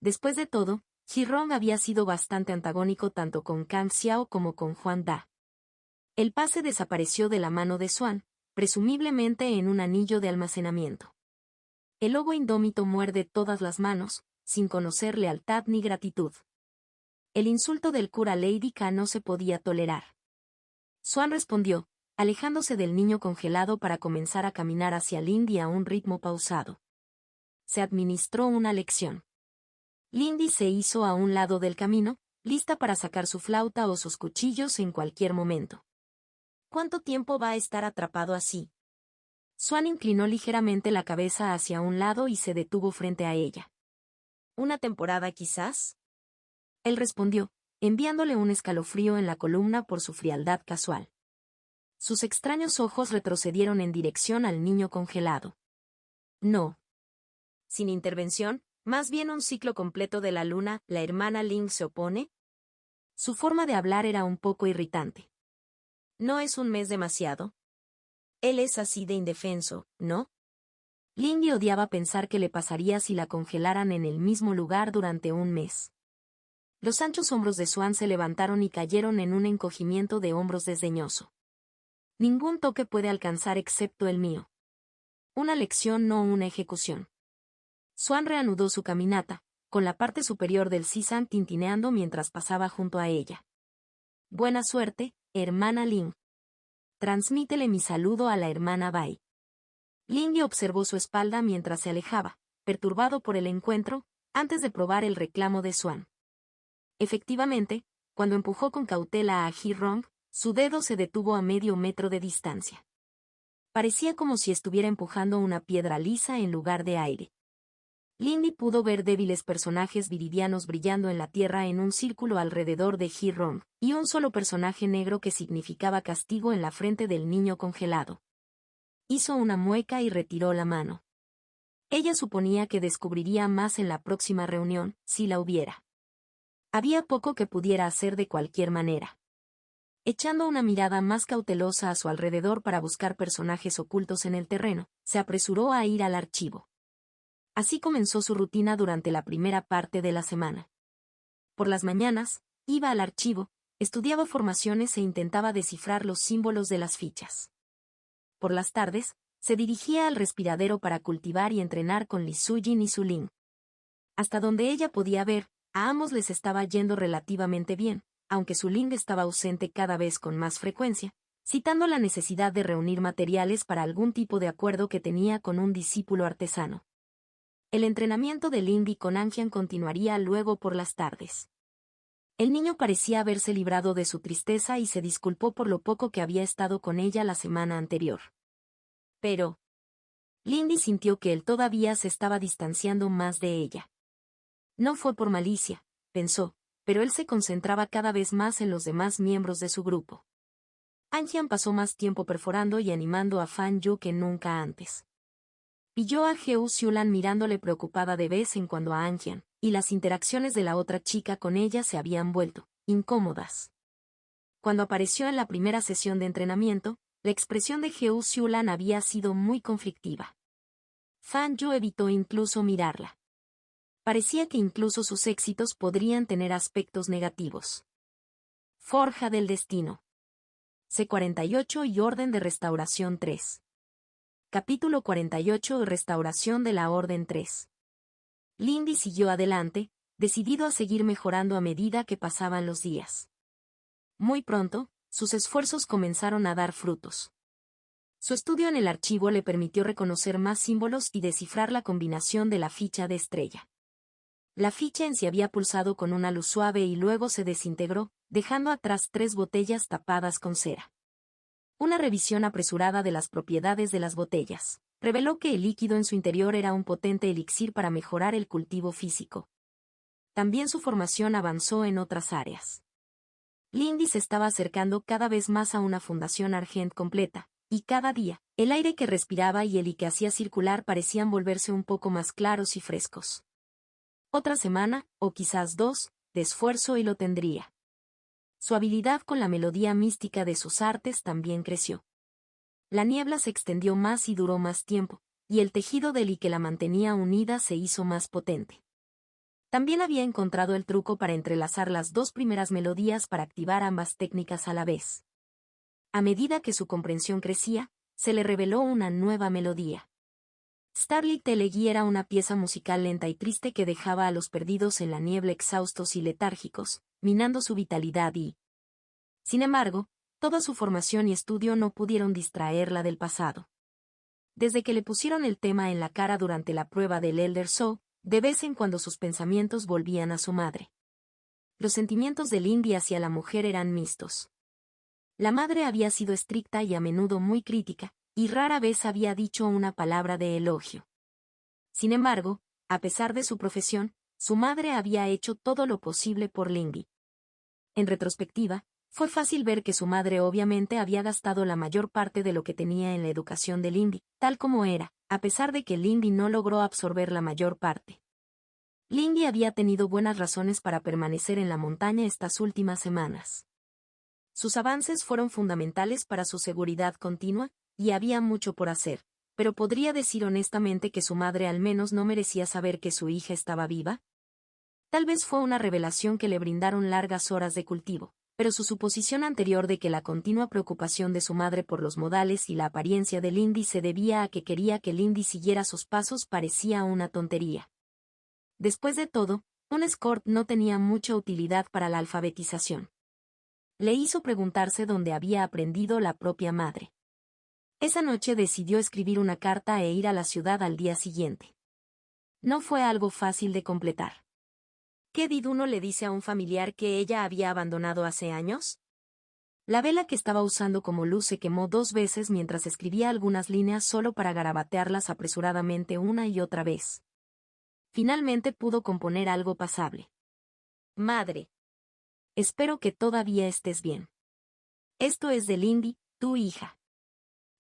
Después de todo, Ji-rong había sido bastante antagónico tanto con Kang Xiao como con Huang Da. El pase desapareció de la mano de Swan, presumiblemente en un anillo de almacenamiento. El lobo indómito muerde todas las manos, sin conocer lealtad ni gratitud. El insulto del cura Lady K no se podía tolerar. Swan respondió, alejándose del niño congelado para comenzar a caminar hacia Lindy a un ritmo pausado. Se administró una lección. Lindy se hizo a un lado del camino, lista para sacar su flauta o sus cuchillos en cualquier momento. ¿Cuánto tiempo va a estar atrapado así? Swan inclinó ligeramente la cabeza hacia un lado y se detuvo frente a ella. ¿Una temporada quizás? Él respondió, enviándole un escalofrío en la columna por su frialdad casual. Sus extraños ojos retrocedieron en dirección al niño congelado. No. Sin intervención, más bien un ciclo completo de la luna, ¿la hermana Ling se opone? Su forma de hablar era un poco irritante. ¿No es un mes demasiado? Él es así de indefenso, ¿no? Lindy odiaba pensar qué le pasaría si la congelaran en el mismo lugar durante un mes. Los anchos hombros de Swan se levantaron y cayeron en un encogimiento de hombros desdeñoso. Ningún toque puede alcanzar excepto el mío. Una lección, no una ejecución. Swan reanudó su caminata, con la parte superior del sisán tintineando mientras pasaba junto a ella. Buena suerte, hermana Ling. Transmítele mi saludo a la hermana Bai. Lindy observó su espalda mientras se alejaba, perturbado por el encuentro, antes de probar el reclamo de Swan. Efectivamente, cuando empujó con cautela a Ji-rong, su dedo se detuvo a medio metro de distancia. Parecía como si estuviera empujando una piedra lisa en lugar de aire. Lindy pudo ver débiles personajes viridianos brillando en la tierra en un círculo alrededor de Ji-rong, y un solo personaje negro que significaba castigo en la frente del niño congelado. Hizo una mueca y retiró la mano. Ella suponía que descubriría más en la próxima reunión, si la hubiera. Había poco que pudiera hacer de cualquier manera. Echando una mirada más cautelosa a su alrededor para buscar personajes ocultos en el terreno, se apresuró a ir al archivo. Así comenzó su rutina durante la primera parte de la semana. Por las mañanas, iba al archivo, estudiaba formaciones e intentaba descifrar los símbolos de las fichas. Por las tardes, se dirigía al respiradero para cultivar y entrenar con Li Sujin y Su Ling. Hasta donde ella podía ver, a ambos les estaba yendo relativamente bien, aunque Su Ling estaba ausente cada vez con más frecuencia, citando la necesidad de reunir materiales para algún tipo de acuerdo que tenía con un discípulo artesano. El entrenamiento de Lindy con Anjian continuaría luego por las tardes. El niño parecía haberse librado de su tristeza y se disculpó por lo poco que había estado con ella la semana anterior. Pero Lindy sintió que él todavía se estaba distanciando más de ella. No fue por malicia, pensó, pero él se concentraba cada vez más en los demás miembros de su grupo. Anjian pasó más tiempo perforando y animando a Fan Yu que nunca antes. Pilló a Heo Xiulan mirándole preocupada de vez en cuando a Anjian, y las interacciones de la otra chica con ella se habían vuelto incómodas. Cuando apareció en la primera sesión de entrenamiento, la expresión de Heo Xiulan había sido muy conflictiva. Fan Yu evitó incluso mirarla. Parecía que incluso sus éxitos podrían tener aspectos negativos. Forja del destino. C48 y Orden de Restauración 3. Capítulo 48. Restauración de la Orden 3. Lindy siguió adelante, decidido a seguir mejorando a medida que pasaban los días. Muy pronto, sus esfuerzos comenzaron a dar frutos. Su estudio en el archivo le permitió reconocer más símbolos y descifrar la combinación de la ficha de estrella. La ficha en sí había pulsado con una luz suave y luego se desintegró, dejando atrás 3 botellas tapadas con cera. Una revisión apresurada de las propiedades de las botellas reveló que el líquido en su interior era un potente elixir para mejorar el cultivo físico. También su formación avanzó en otras áreas. Lindy se estaba acercando cada vez más a una fundación Argent completa, y cada día, el aire que respiraba y el que hacía circular parecían volverse un poco más claros y frescos. Otra semana, o quizás 2, de esfuerzo y lo tendría. Su habilidad con la melodía mística de sus artes también creció. La niebla se extendió más y duró más tiempo, y el tejido del que la mantenía unida se hizo más potente. También había encontrado el truco para entrelazar las 2 primeras melodías para activar ambas técnicas a la vez. A medida que su comprensión crecía, se le reveló una nueva melodía. Starlit Elegy era una pieza musical lenta y triste que dejaba a los perdidos en la niebla exhaustos y letárgicos, minando su vitalidad y... Sin embargo, toda su formación y estudio no pudieron distraerla del pasado. Desde que le pusieron el tema en la cara durante la prueba del Elder Soul, de vez en cuando sus pensamientos volvían a su madre. Los sentimientos de Lindy hacia la mujer eran mixtos. La madre había sido estricta y a menudo muy crítica, y rara vez había dicho una palabra de elogio. Sin embargo, a pesar de su profesión, su madre había hecho todo lo posible por Lindy. En retrospectiva, fue fácil ver que su madre obviamente había gastado la mayor parte de lo que tenía en la educación de Lindy, tal como era, a pesar de que Lindy no logró absorber la mayor parte. Lindy había tenido buenas razones para permanecer en la montaña estas últimas semanas. Sus avances fueron fundamentales para su seguridad continua, y había mucho por hacer, pero ¿podría decir honestamente que su madre al menos no merecía saber que su hija estaba viva? Tal vez fue una revelación que le brindaron largas horas de cultivo, pero su suposición anterior de que la continua preocupación de su madre por los modales y la apariencia de Lindy se debía a que quería que Lindy siguiera sus pasos parecía una tontería. Después de todo, un escort no tenía mucha utilidad para la alfabetización. Le hizo preguntarse dónde había aprendido la propia madre. Esa noche decidió escribir una carta e ir a la ciudad al día siguiente. No fue algo fácil de completar. ¿Qué uno le dice a un familiar que ella había abandonado hace años? La vela que estaba usando como luz se quemó 2 veces mientras escribía algunas líneas solo para garabatearlas apresuradamente una y otra vez. Finalmente pudo componer algo pasable. Madre. Espero que todavía estés bien. Esto es de Lindy, tu hija.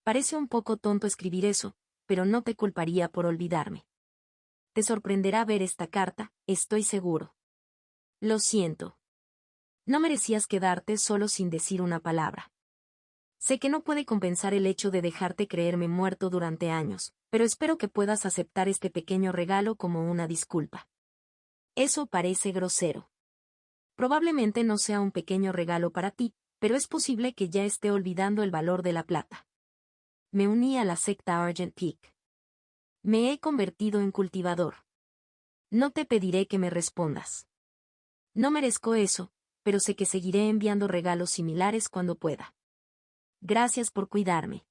Parece un poco tonto escribir eso, pero no te culparía por olvidarme. Te sorprenderá ver esta carta, estoy seguro. Lo siento. No merecías quedarte solo sin decir una palabra. Sé que no puede compensar el hecho de dejarte creerme muerto durante años, pero espero que puedas aceptar este pequeño regalo como una disculpa. Eso parece grosero. Probablemente no sea un pequeño regalo para ti, pero es posible que ya esté olvidando el valor de la plata. Me uní a la secta Argent Peak. Me he convertido en cultivador. No te pediré que me respondas. No merezco eso, pero sé que seguiré enviando regalos similares cuando pueda. Gracias por cuidarme.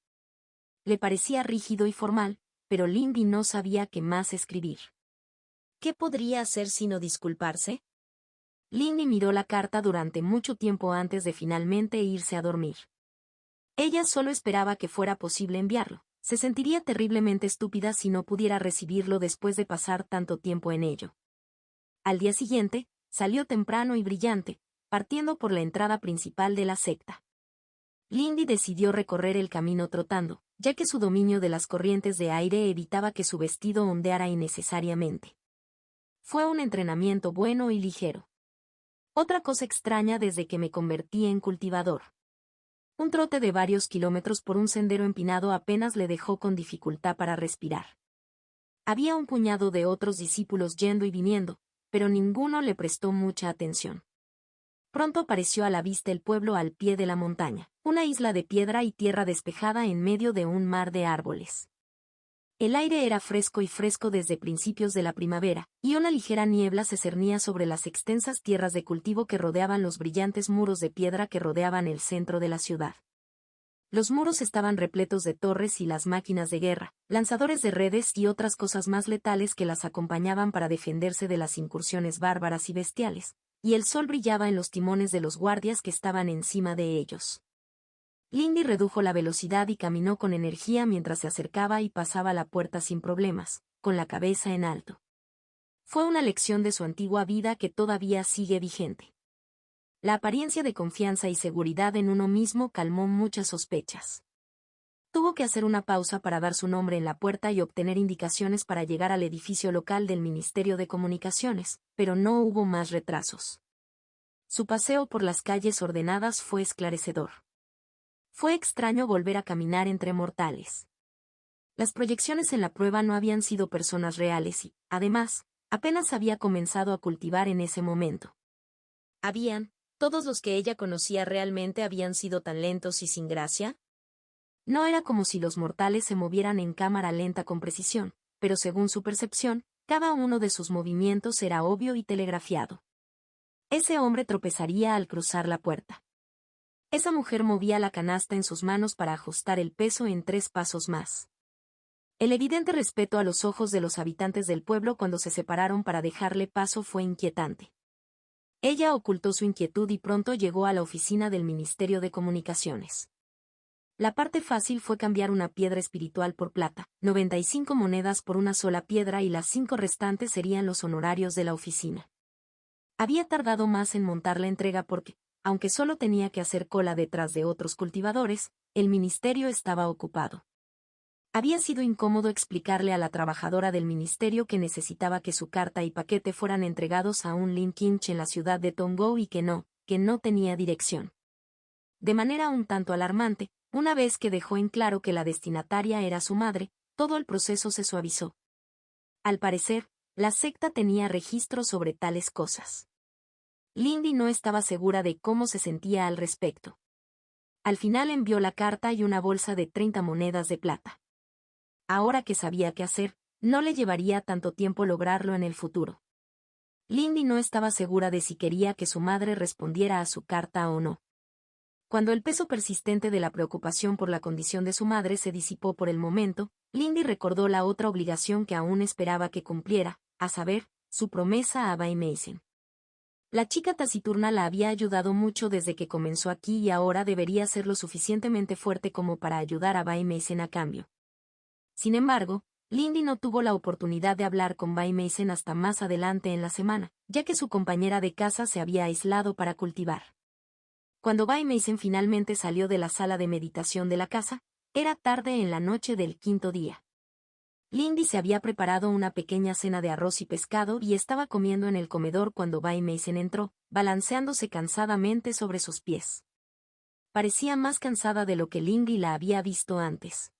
Le parecía rígido y formal, pero Lindy no sabía qué más escribir. ¿Qué podría hacer sino disculparse? Lindy miró la carta durante mucho tiempo antes de finalmente irse a dormir. Ella solo esperaba que fuera posible enviarlo. Se sentiría terriblemente estúpida si no pudiera recibirlo después de pasar tanto tiempo en ello. Al día siguiente, salió temprano y brillante, partiendo por la entrada principal de la secta. Lindy decidió recorrer el camino trotando, ya que su dominio de las corrientes de aire evitaba que su vestido ondeara innecesariamente. Fue un entrenamiento bueno y ligero. Otra cosa extraña desde que me convertí en cultivador. Un trote de varios kilómetros por un sendero empinado apenas le dejó con dificultad para respirar. Había un puñado de otros discípulos yendo y viniendo, pero ninguno le prestó mucha atención. Pronto apareció a la vista el pueblo al pie de la montaña, una isla de piedra y tierra despejada en medio de un mar de árboles. El aire era fresco y fresco desde principios de la primavera, y una ligera niebla se cernía sobre las extensas tierras de cultivo que rodeaban los brillantes muros de piedra que rodeaban el centro de la ciudad. Los muros estaban repletos de torres y las máquinas de guerra, lanzadores de redes y otras cosas más letales que las acompañaban para defenderse de las incursiones bárbaras y bestiales, y el sol brillaba en los timones de los guardias que estaban encima de ellos. Lindy redujo la velocidad y caminó con energía mientras se acercaba y pasaba la puerta sin problemas, con la cabeza en alto. Fue una lección de su antigua vida que todavía sigue vigente. La apariencia de confianza y seguridad en uno mismo calmó muchas sospechas. Tuvo que hacer una pausa para dar su nombre en la puerta y obtener indicaciones para llegar al edificio local del Ministerio de Comunicaciones, pero no hubo más retrasos. Su paseo por las calles ordenadas fue esclarecedor. Fue extraño volver a caminar entre mortales. Las proyecciones en la prueba no habían sido personas reales y, además, apenas había comenzado a cultivar en ese momento. ¿Todos los que ella conocía realmente habían sido tan lentos y sin gracia? No era como si los mortales se movieran en cámara lenta con precisión, pero según su percepción, cada uno de sus movimientos era obvio y telegrafiado. Ese hombre tropezaría al cruzar la puerta. Esa mujer movía la canasta en sus manos para ajustar el peso en 3 pasos más. El evidente respeto a los ojos de los habitantes del pueblo cuando se separaron para dejarle paso fue inquietante. Ella ocultó su inquietud y pronto llegó a la oficina del Ministerio de Comunicaciones. La parte fácil fue cambiar una piedra espiritual por plata, 95 monedas por una sola piedra y las 5 restantes serían los honorarios de la oficina. Había tardado más en montar la entrega porque, aunque solo tenía que hacer cola detrás de otros cultivadores, el ministerio estaba ocupado. Había sido incómodo explicarle a la trabajadora del ministerio que necesitaba que su carta y paquete fueran entregados a un Linkinch en la ciudad de Tongo y que no tenía dirección. De manera un tanto alarmante, una vez que dejó en claro que la destinataria era su madre, todo el proceso se suavizó. Al parecer, La secta tenía registro sobre tales cosas. Lindy no estaba segura de cómo se sentía al respecto. Al final envió la carta y una bolsa de 30 monedas de plata. Ahora que sabía qué hacer, no le llevaría tanto tiempo lograrlo en el futuro. Lindy no estaba segura de si quería que su madre respondiera a su carta o no. Cuando el peso persistente de la preocupación por la condición de su madre se disipó por el momento, Lindy recordó la otra obligación que aún esperaba que cumpliera, a saber, su promesa a Bay Mason. La chica taciturna la había ayudado mucho desde que comenzó aquí y ahora debería ser lo suficientemente fuerte como para ayudar a Bay Mason a cambio. Sin embargo, Lindy no tuvo la oportunidad de hablar con Bay Mason hasta más adelante en la semana, ya que su compañera de casa se había aislado para cultivar. Cuando Bay Mason finalmente salió de la sala de meditación de la casa, era tarde en la noche del quinto día. Lindy se había preparado una pequeña cena de arroz y pescado y estaba comiendo en el comedor cuando Bay Mason entró, balanceándose cansadamente sobre sus pies. Parecía más cansada de lo que Lindy la había visto antes.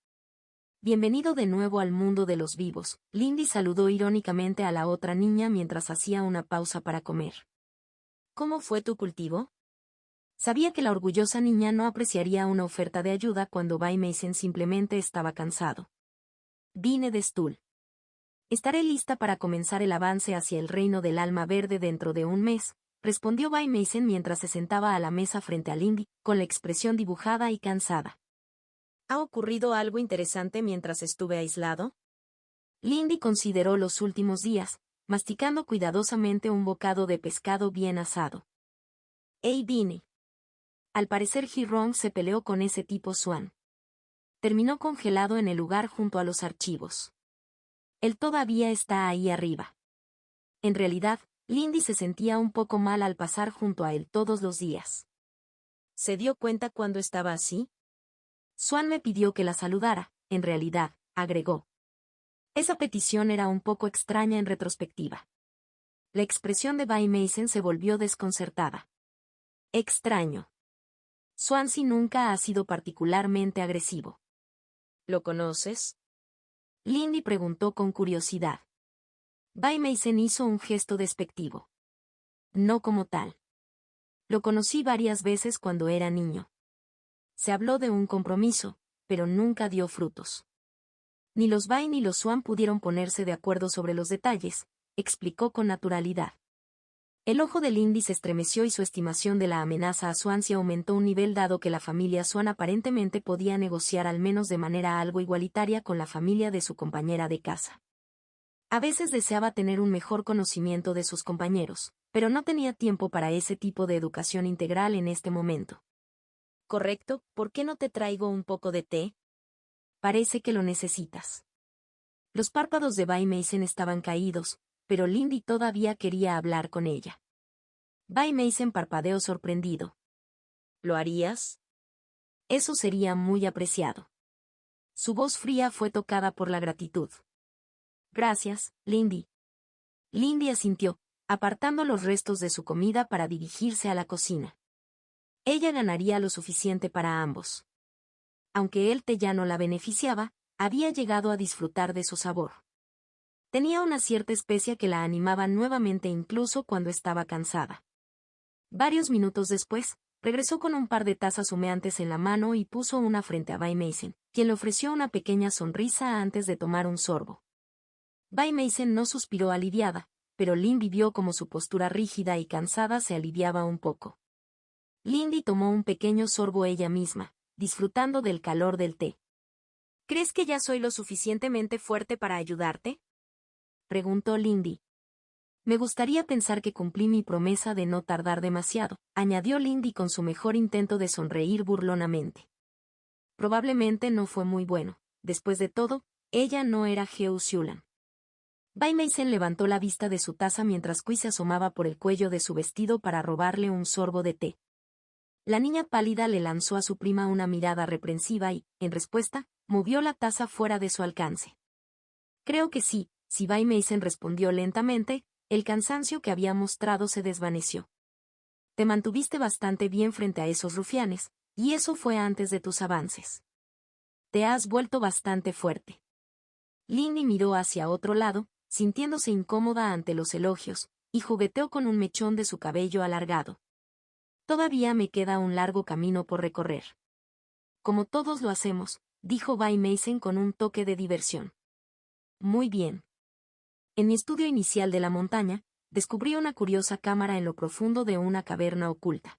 Bienvenido de nuevo al mundo de los vivos, Lindy saludó irónicamente a la otra niña mientras hacía una pausa para comer. ¿Cómo fue tu cultivo? Sabía que la orgullosa niña no apreciaría una oferta de ayuda cuando Bay Mason simplemente estaba cansado. Vine de Stuhl. Estaré lista para comenzar el avance hacia el reino del alma verde dentro de un mes, respondió Bay Mason mientras se sentaba a la mesa frente a Lindy, con la expresión dibujada y cansada. ¿Ha ocurrido algo interesante mientras estuve aislado? Lindy consideró los últimos días, masticando cuidadosamente un bocado de pescado bien asado. Hey Vinny. Al parecer Hirong se peleó con ese tipo Swan. Terminó congelado en el lugar junto a los archivos. Él todavía está ahí arriba. En realidad, Lindy se sentía un poco mal al pasar junto a él todos los días. ¿Se dio cuenta cuando estaba así? Swan me pidió que la saludara, en realidad, agregó. Esa petición era un poco extraña en retrospectiva. La expresión de Bay Mason se volvió desconcertada. Extraño. Swansea nunca ha sido particularmente agresivo. ¿Lo conoces? Lindy preguntó con curiosidad. Bay Mason hizo un gesto despectivo. No como tal. Lo conocí varias veces cuando era niño. Se habló de un compromiso, pero nunca dio frutos. Ni los Bay ni los Swan pudieron ponerse de acuerdo sobre los detalles, explicó con naturalidad. El ojo de Lindy se estremeció y su estimación de la amenaza a Swansea aumentó un nivel dado que la familia Swan aparentemente podía negociar al menos de manera algo igualitaria con la familia de su compañera de casa. A veces deseaba tener un mejor conocimiento de sus compañeros, pero no tenía tiempo para ese tipo de educación integral en este momento. Correcto, ¿por qué no te traigo un poco de té? Parece que lo necesitas. Los párpados de Bay Mason estaban caídos, pero Lindy todavía quería hablar con ella. Bay Mason parpadeó sorprendido. ¿Lo harías? Eso sería muy apreciado. Su voz fría fue tocada por la gratitud. Gracias, Lindy. Lindy asintió, apartando los restos de su comida para dirigirse a la cocina. Ella ganaría lo suficiente para ambos. Aunque el té ya no la beneficiaba, había llegado a disfrutar de su sabor. Tenía una cierta especia que la animaba nuevamente incluso cuando estaba cansada. Varios minutos después, regresó con un par de tazas humeantes en la mano y puso una frente a Bay Mason, quien le ofreció una pequeña sonrisa antes de tomar un sorbo. Bay Mason no suspiró aliviada, pero Lindy vio como su postura rígida y cansada se aliviaba un poco. Lindy tomó un pequeño sorbo ella misma, disfrutando del calor del té. ¿Crees que ya soy lo suficientemente fuerte para ayudarte? Preguntó Lindy. Me gustaría pensar que cumplí mi promesa de no tardar demasiado, añadió Lindy con su mejor intento de sonreír burlonamente. Probablemente no fue muy bueno. Después de todo, ella no era Heo Siulan. Bay Mason levantó la vista de su taza mientras Kui se asomaba por el cuello de su vestido para robarle un sorbo de té. La niña pálida le lanzó a su prima una mirada reprensiva y, en respuesta, movió la taza fuera de su alcance. Creo que sí, si Bay Mason respondió lentamente, el cansancio que había mostrado se desvaneció. Te mantuviste bastante bien frente a esos rufianes, y eso fue antes de tus avances. Te has vuelto bastante fuerte. Lindy miró hacia otro lado, sintiéndose incómoda ante los elogios, y jugueteó con un mechón de su cabello alargado. Todavía me queda un largo camino por recorrer. Como todos lo hacemos, dijo Bai Mason con un toque de diversión. Muy bien. En mi estudio inicial de la montaña, descubrí una curiosa cámara en lo profundo de una caverna oculta.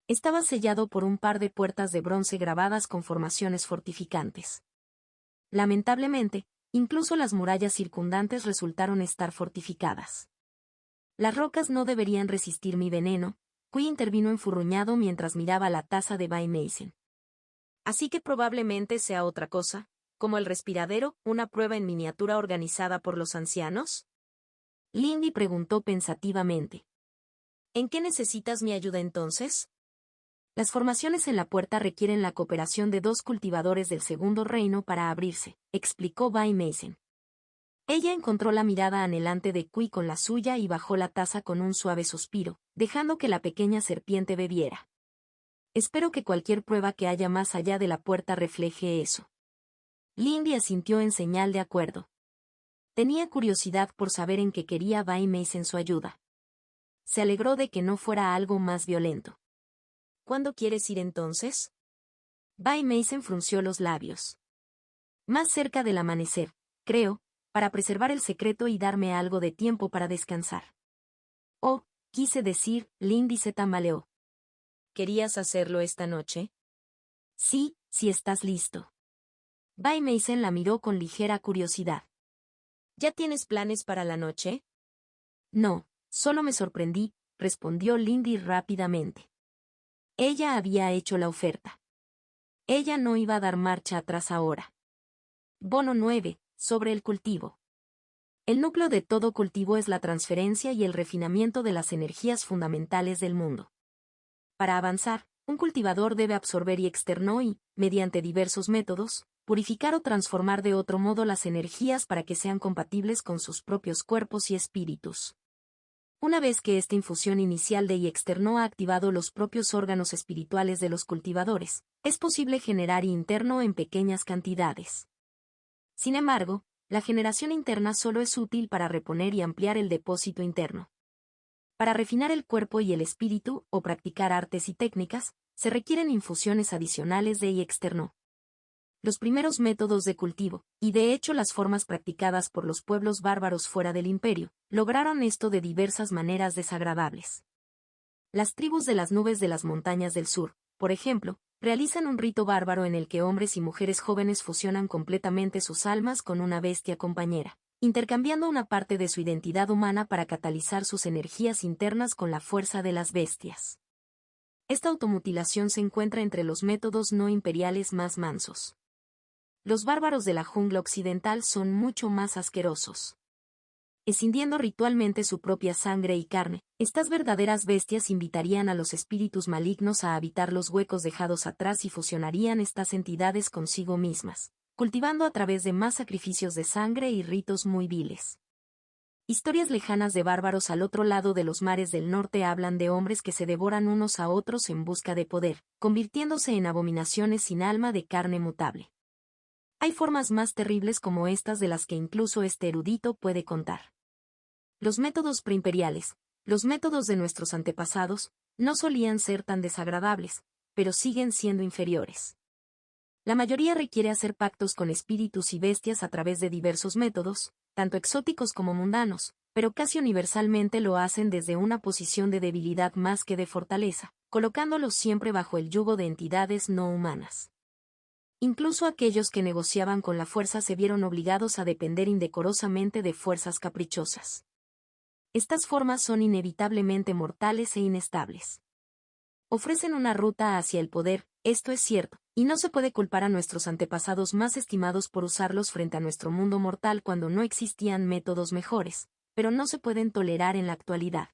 Estaba sellado por un par de puertas de bronce grabadas con formaciones fortificantes. Lamentablemente, incluso las murallas circundantes resultaron estar fortificadas. Las rocas no deberían resistir mi veneno, Kui intervino enfurruñado mientras miraba la taza de Bai Mason. Así que probablemente sea otra cosa, como el respiradero, una prueba en miniatura organizada por los ancianos. Lindy preguntó pensativamente. ¿En qué necesitas mi ayuda entonces? Las formaciones en la puerta requieren la cooperación de 2 cultivadores del Segundo Reino para abrirse, explicó Bai Mason. Ella encontró la mirada anhelante de Kui con la suya y bajó la taza con un suave suspiro, dejando que la pequeña serpiente bebiera. Espero que cualquier prueba que haya más allá de la puerta refleje eso. Lindy asintió en señal de acuerdo. Tenía curiosidad por saber en qué quería Bai Mason su ayuda. Se alegró de que no fuera algo más violento. ¿Cuándo quieres ir entonces? Bai Mason frunció los labios. Más cerca del amanecer, creo, para preservar el secreto y darme algo de tiempo para descansar. Oh, quise decir, Lindy se tambaleó. ¿Querías hacerlo esta noche? Sí, si estás listo. Bai Mason la miró con ligera curiosidad. ¿Ya tienes planes para la noche? No, solo me sorprendí, respondió Lindy rápidamente. Ella había hecho la oferta. Ella no iba a dar marcha atrás ahora. Bono 9, sobre el cultivo. El núcleo de todo cultivo es la transferencia y el refinamiento de las energías fundamentales del mundo. Para avanzar, un cultivador debe absorber y externar y, mediante diversos métodos, purificar o transformar de otro modo las energías para que sean compatibles con sus propios cuerpos y espíritus. Una vez que esta infusión inicial de y externo ha activado los propios órganos espirituales de los cultivadores, es posible generar interno en pequeñas cantidades. Sin embargo, la generación interna solo es útil para reponer y ampliar el depósito interno. Para refinar el cuerpo y el espíritu o practicar artes y técnicas, se requieren infusiones adicionales de y externo. Los primeros métodos de cultivo, y de hecho las formas practicadas por los pueblos bárbaros fuera del imperio, lograron esto de diversas maneras desagradables. Las tribus de las nubes de las montañas del sur, por ejemplo, realizan un rito bárbaro en el que hombres y mujeres jóvenes fusionan completamente sus almas con una bestia compañera, intercambiando una parte de su identidad humana para catalizar sus energías internas con la fuerza de las bestias. Esta automutilación se encuentra entre los métodos no imperiales más mansos. Los bárbaros de la jungla occidental son mucho más asquerosos. Escindiendo ritualmente su propia sangre y carne, estas verdaderas bestias invitarían a los espíritus malignos a habitar los huecos dejados atrás y fusionarían estas entidades consigo mismas, cultivando a través de más sacrificios de sangre y ritos muy viles. Historias lejanas de bárbaros al otro lado de los mares del norte hablan de hombres que se devoran unos a otros en busca de poder, convirtiéndose en abominaciones sin alma de carne mutable. Hay formas más terribles como estas de las que incluso este erudito puede contar. Los métodos preimperiales, los métodos de nuestros antepasados, no solían ser tan desagradables, pero siguen siendo inferiores. La mayoría requiere hacer pactos con espíritus y bestias a través de diversos métodos, tanto exóticos como mundanos, pero casi universalmente lo hacen desde una posición de debilidad más que de fortaleza, colocándolos siempre bajo el yugo de entidades no humanas. Incluso aquellos que negociaban con la fuerza se vieron obligados a depender indecorosamente de fuerzas caprichosas. Estas formas son inevitablemente mortales e inestables. Ofrecen una ruta hacia el poder, esto es cierto, y no se puede culpar a nuestros antepasados más estimados por usarlos frente a nuestro mundo mortal cuando no existían métodos mejores, pero no se pueden tolerar en la actualidad.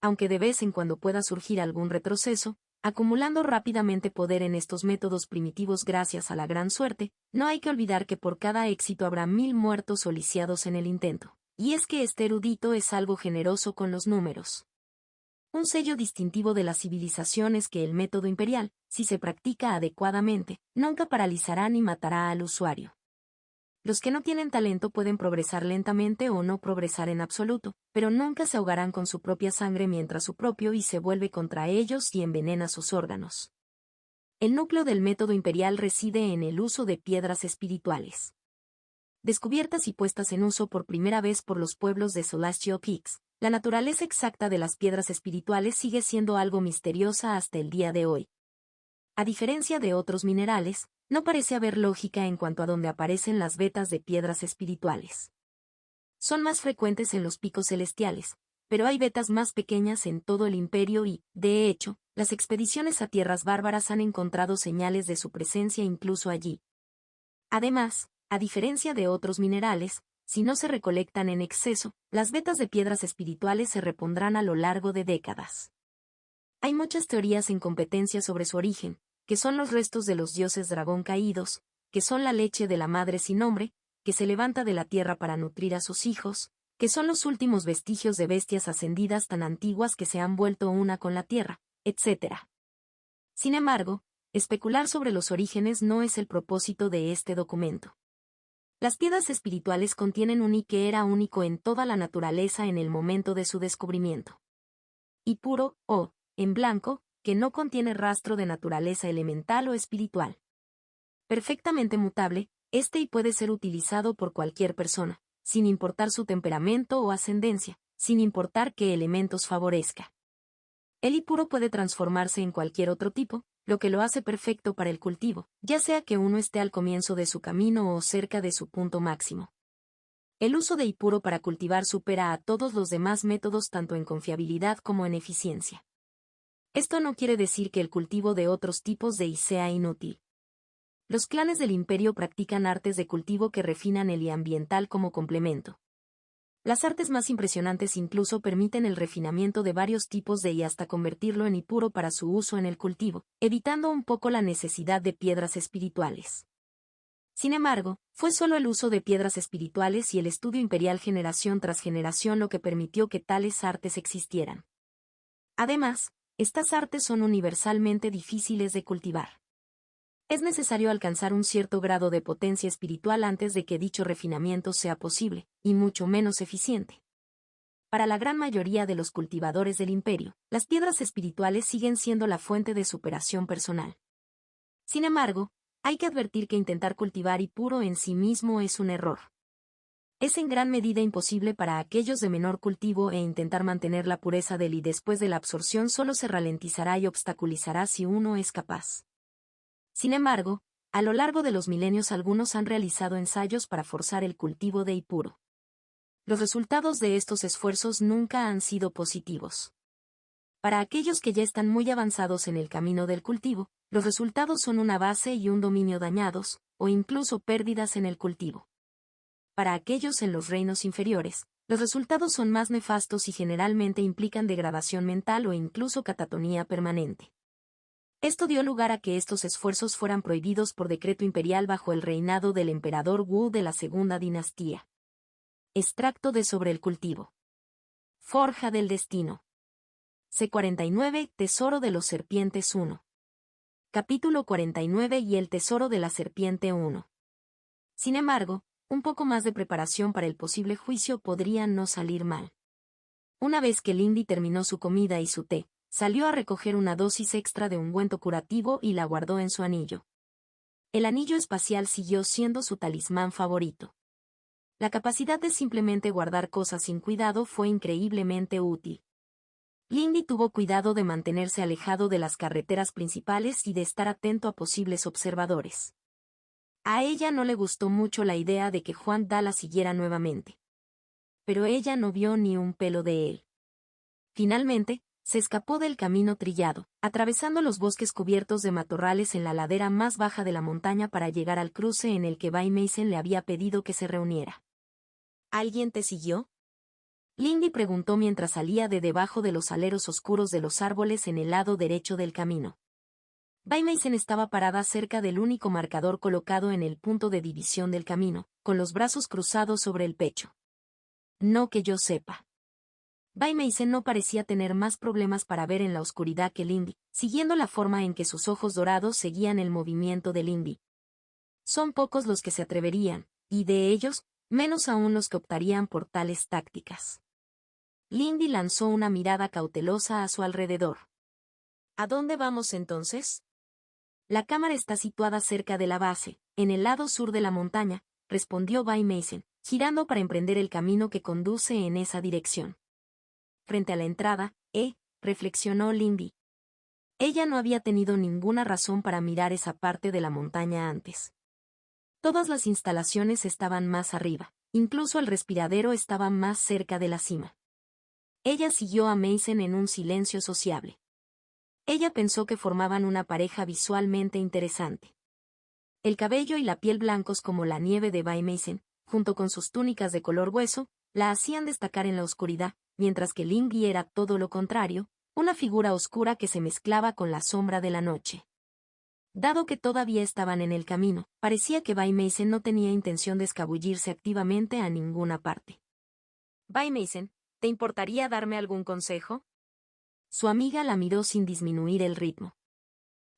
Aunque de vez en cuando pueda surgir algún retroceso, acumulando rápidamente poder en estos métodos primitivos gracias a la gran suerte, no hay que olvidar que por cada éxito habrá 1000 muertos o lisiados en el intento. Y es que este erudito es algo generoso con los números. Un sello distintivo de la civilización es que el método imperial, si se practica adecuadamente, nunca paralizará ni matará al usuario. Los que no tienen talento pueden progresar lentamente o no progresar en absoluto, pero nunca se ahogarán con su propia sangre mientras su propio y se vuelve contra ellos y envenena sus órganos. El núcleo del método imperial reside en el uso de piedras espirituales. Descubiertas y puestas en uso por primera vez por los pueblos de Celestial Peaks, la naturaleza exacta de las piedras espirituales sigue siendo algo misteriosa hasta el día de hoy. A diferencia de otros minerales, no parece haber lógica en cuanto a dónde aparecen las vetas de piedras espirituales. Son más frecuentes en los picos celestiales, pero hay vetas más pequeñas en todo el imperio y, de hecho, las expediciones a tierras bárbaras han encontrado señales de su presencia incluso allí. Además, a diferencia de otros minerales, si no se recolectan en exceso, las vetas de piedras espirituales se repondrán a lo largo de décadas. Hay muchas teorías en competencia sobre su origen, que son los restos de los dioses dragón caídos, que son la leche de la madre sin nombre, que se levanta de la tierra para nutrir a sus hijos, que son los últimos vestigios de bestias ascendidas tan antiguas que se han vuelto una con la tierra, etc. Sin embargo, especular sobre los orígenes no es el propósito de este documento. Las piedras espirituales contienen un I que era único en toda la naturaleza en el momento de su descubrimiento. Y puro, o, en blanco, que no contiene rastro de naturaleza elemental o espiritual. Perfectamente mutable, este I puede ser utilizado por cualquier persona, sin importar su temperamento o ascendencia, sin importar qué elementos favorezca. El I puro puede transformarse en cualquier otro tipo, lo que lo hace perfecto para el cultivo, ya sea que uno esté al comienzo de su camino o cerca de su punto máximo. El uso de I puro para cultivar supera a todos los demás métodos tanto en confiabilidad como en eficiencia. Esto no quiere decir que el cultivo de otros tipos de I sea inútil. Los clanes del imperio practican artes de cultivo que refinan el I ambiental como complemento. Las artes más impresionantes incluso permiten el refinamiento de varios tipos de I hasta convertirlo en I puro para su uso en el cultivo, evitando un poco la necesidad de piedras espirituales. Sin embargo, fue solo el uso de piedras espirituales y el estudio imperial generación tras generación lo que permitió que tales artes existieran. Además, estas artes son universalmente difíciles de cultivar. Es necesario alcanzar un cierto grado de potencia espiritual antes de que dicho refinamiento sea posible, y mucho menos eficiente. Para la gran mayoría de los cultivadores del imperio, las piedras espirituales siguen siendo la fuente de superación personal. Sin embargo, hay que advertir que intentar cultivar I puro en sí mismo es un error. Es en gran medida imposible para aquellos de menor cultivo e intentar mantener la pureza del I después de la absorción solo se ralentizará y obstaculizará si uno es capaz. Sin embargo, a lo largo de los milenios algunos han realizado ensayos para forzar el cultivo de I puro. Los resultados de estos esfuerzos nunca han sido positivos. Para aquellos que ya están muy avanzados en el camino del cultivo, los resultados son una base y un dominio dañados, o incluso pérdidas en el cultivo. Para aquellos en los reinos inferiores, los resultados son más nefastos y generalmente implican degradación mental o incluso catatonía permanente. Esto dio lugar a que estos esfuerzos fueran prohibidos por decreto imperial bajo el reinado del emperador Wu de la segunda dinastía. Extracto de sobre el cultivo. Forja del destino. C49, Tesoro de los serpientes 1. Capítulo 49 y el tesoro de la serpiente 1. Sin embargo, un poco más de preparación para el posible juicio podría no salir mal. Una vez que Lindy terminó su comida y su té, salió a recoger una dosis extra de ungüento curativo y la guardó en su anillo. El anillo espacial siguió siendo su talismán favorito. La capacidad de simplemente guardar cosas sin cuidado fue increíblemente útil. Lindy tuvo cuidado de mantenerse alejado de las carreteras principales y de estar atento a posibles observadores. A ella no le gustó mucho la idea de que Juan Da la siguiera nuevamente. Pero ella no vio ni un pelo de él. Finalmente, se escapó del camino trillado, atravesando los bosques cubiertos de matorrales en la ladera más baja de la montaña para llegar al cruce en el que Bai Mason le había pedido que se reuniera. ¿Alguien te siguió? Lindy preguntó mientras salía de debajo de los aleros oscuros de los árboles en el lado derecho del camino. Bai Mason estaba parada cerca del único marcador colocado en el punto de división del camino, con los brazos cruzados sobre el pecho. No que yo sepa. Bai Mason no parecía tener más problemas para ver en la oscuridad que Lindy, siguiendo la forma en que sus ojos dorados seguían el movimiento de Lindy. Son pocos los que se atreverían, y de ellos, menos aún los que optarían por tales tácticas. Lindy lanzó una mirada cautelosa a su alrededor. ¿A dónde vamos entonces? La cámara está situada cerca de la base, en el lado sur de la montaña, respondió By Mason, girando para emprender el camino que conduce en esa dirección. Frente a la entrada, reflexionó Lindy. Ella no había tenido ninguna razón para mirar esa parte de la montaña antes. Todas las instalaciones estaban más arriba, incluso el respiradero estaba más cerca de la cima. Ella siguió a Mason en un silencio sociable. Ella pensó que formaban una pareja visualmente interesante. El cabello y la piel blancos como la nieve de By Mason, junto con sus túnicas de color hueso, la hacían destacar en la oscuridad, mientras que Lindy era todo lo contrario, una figura oscura que se mezclaba con la sombra de la noche. Dado que todavía estaban en el camino, parecía que By Mason no tenía intención de escabullirse activamente a ninguna parte. By Mason, ¿te importaría darme algún consejo? Su amiga la miró sin disminuir el ritmo.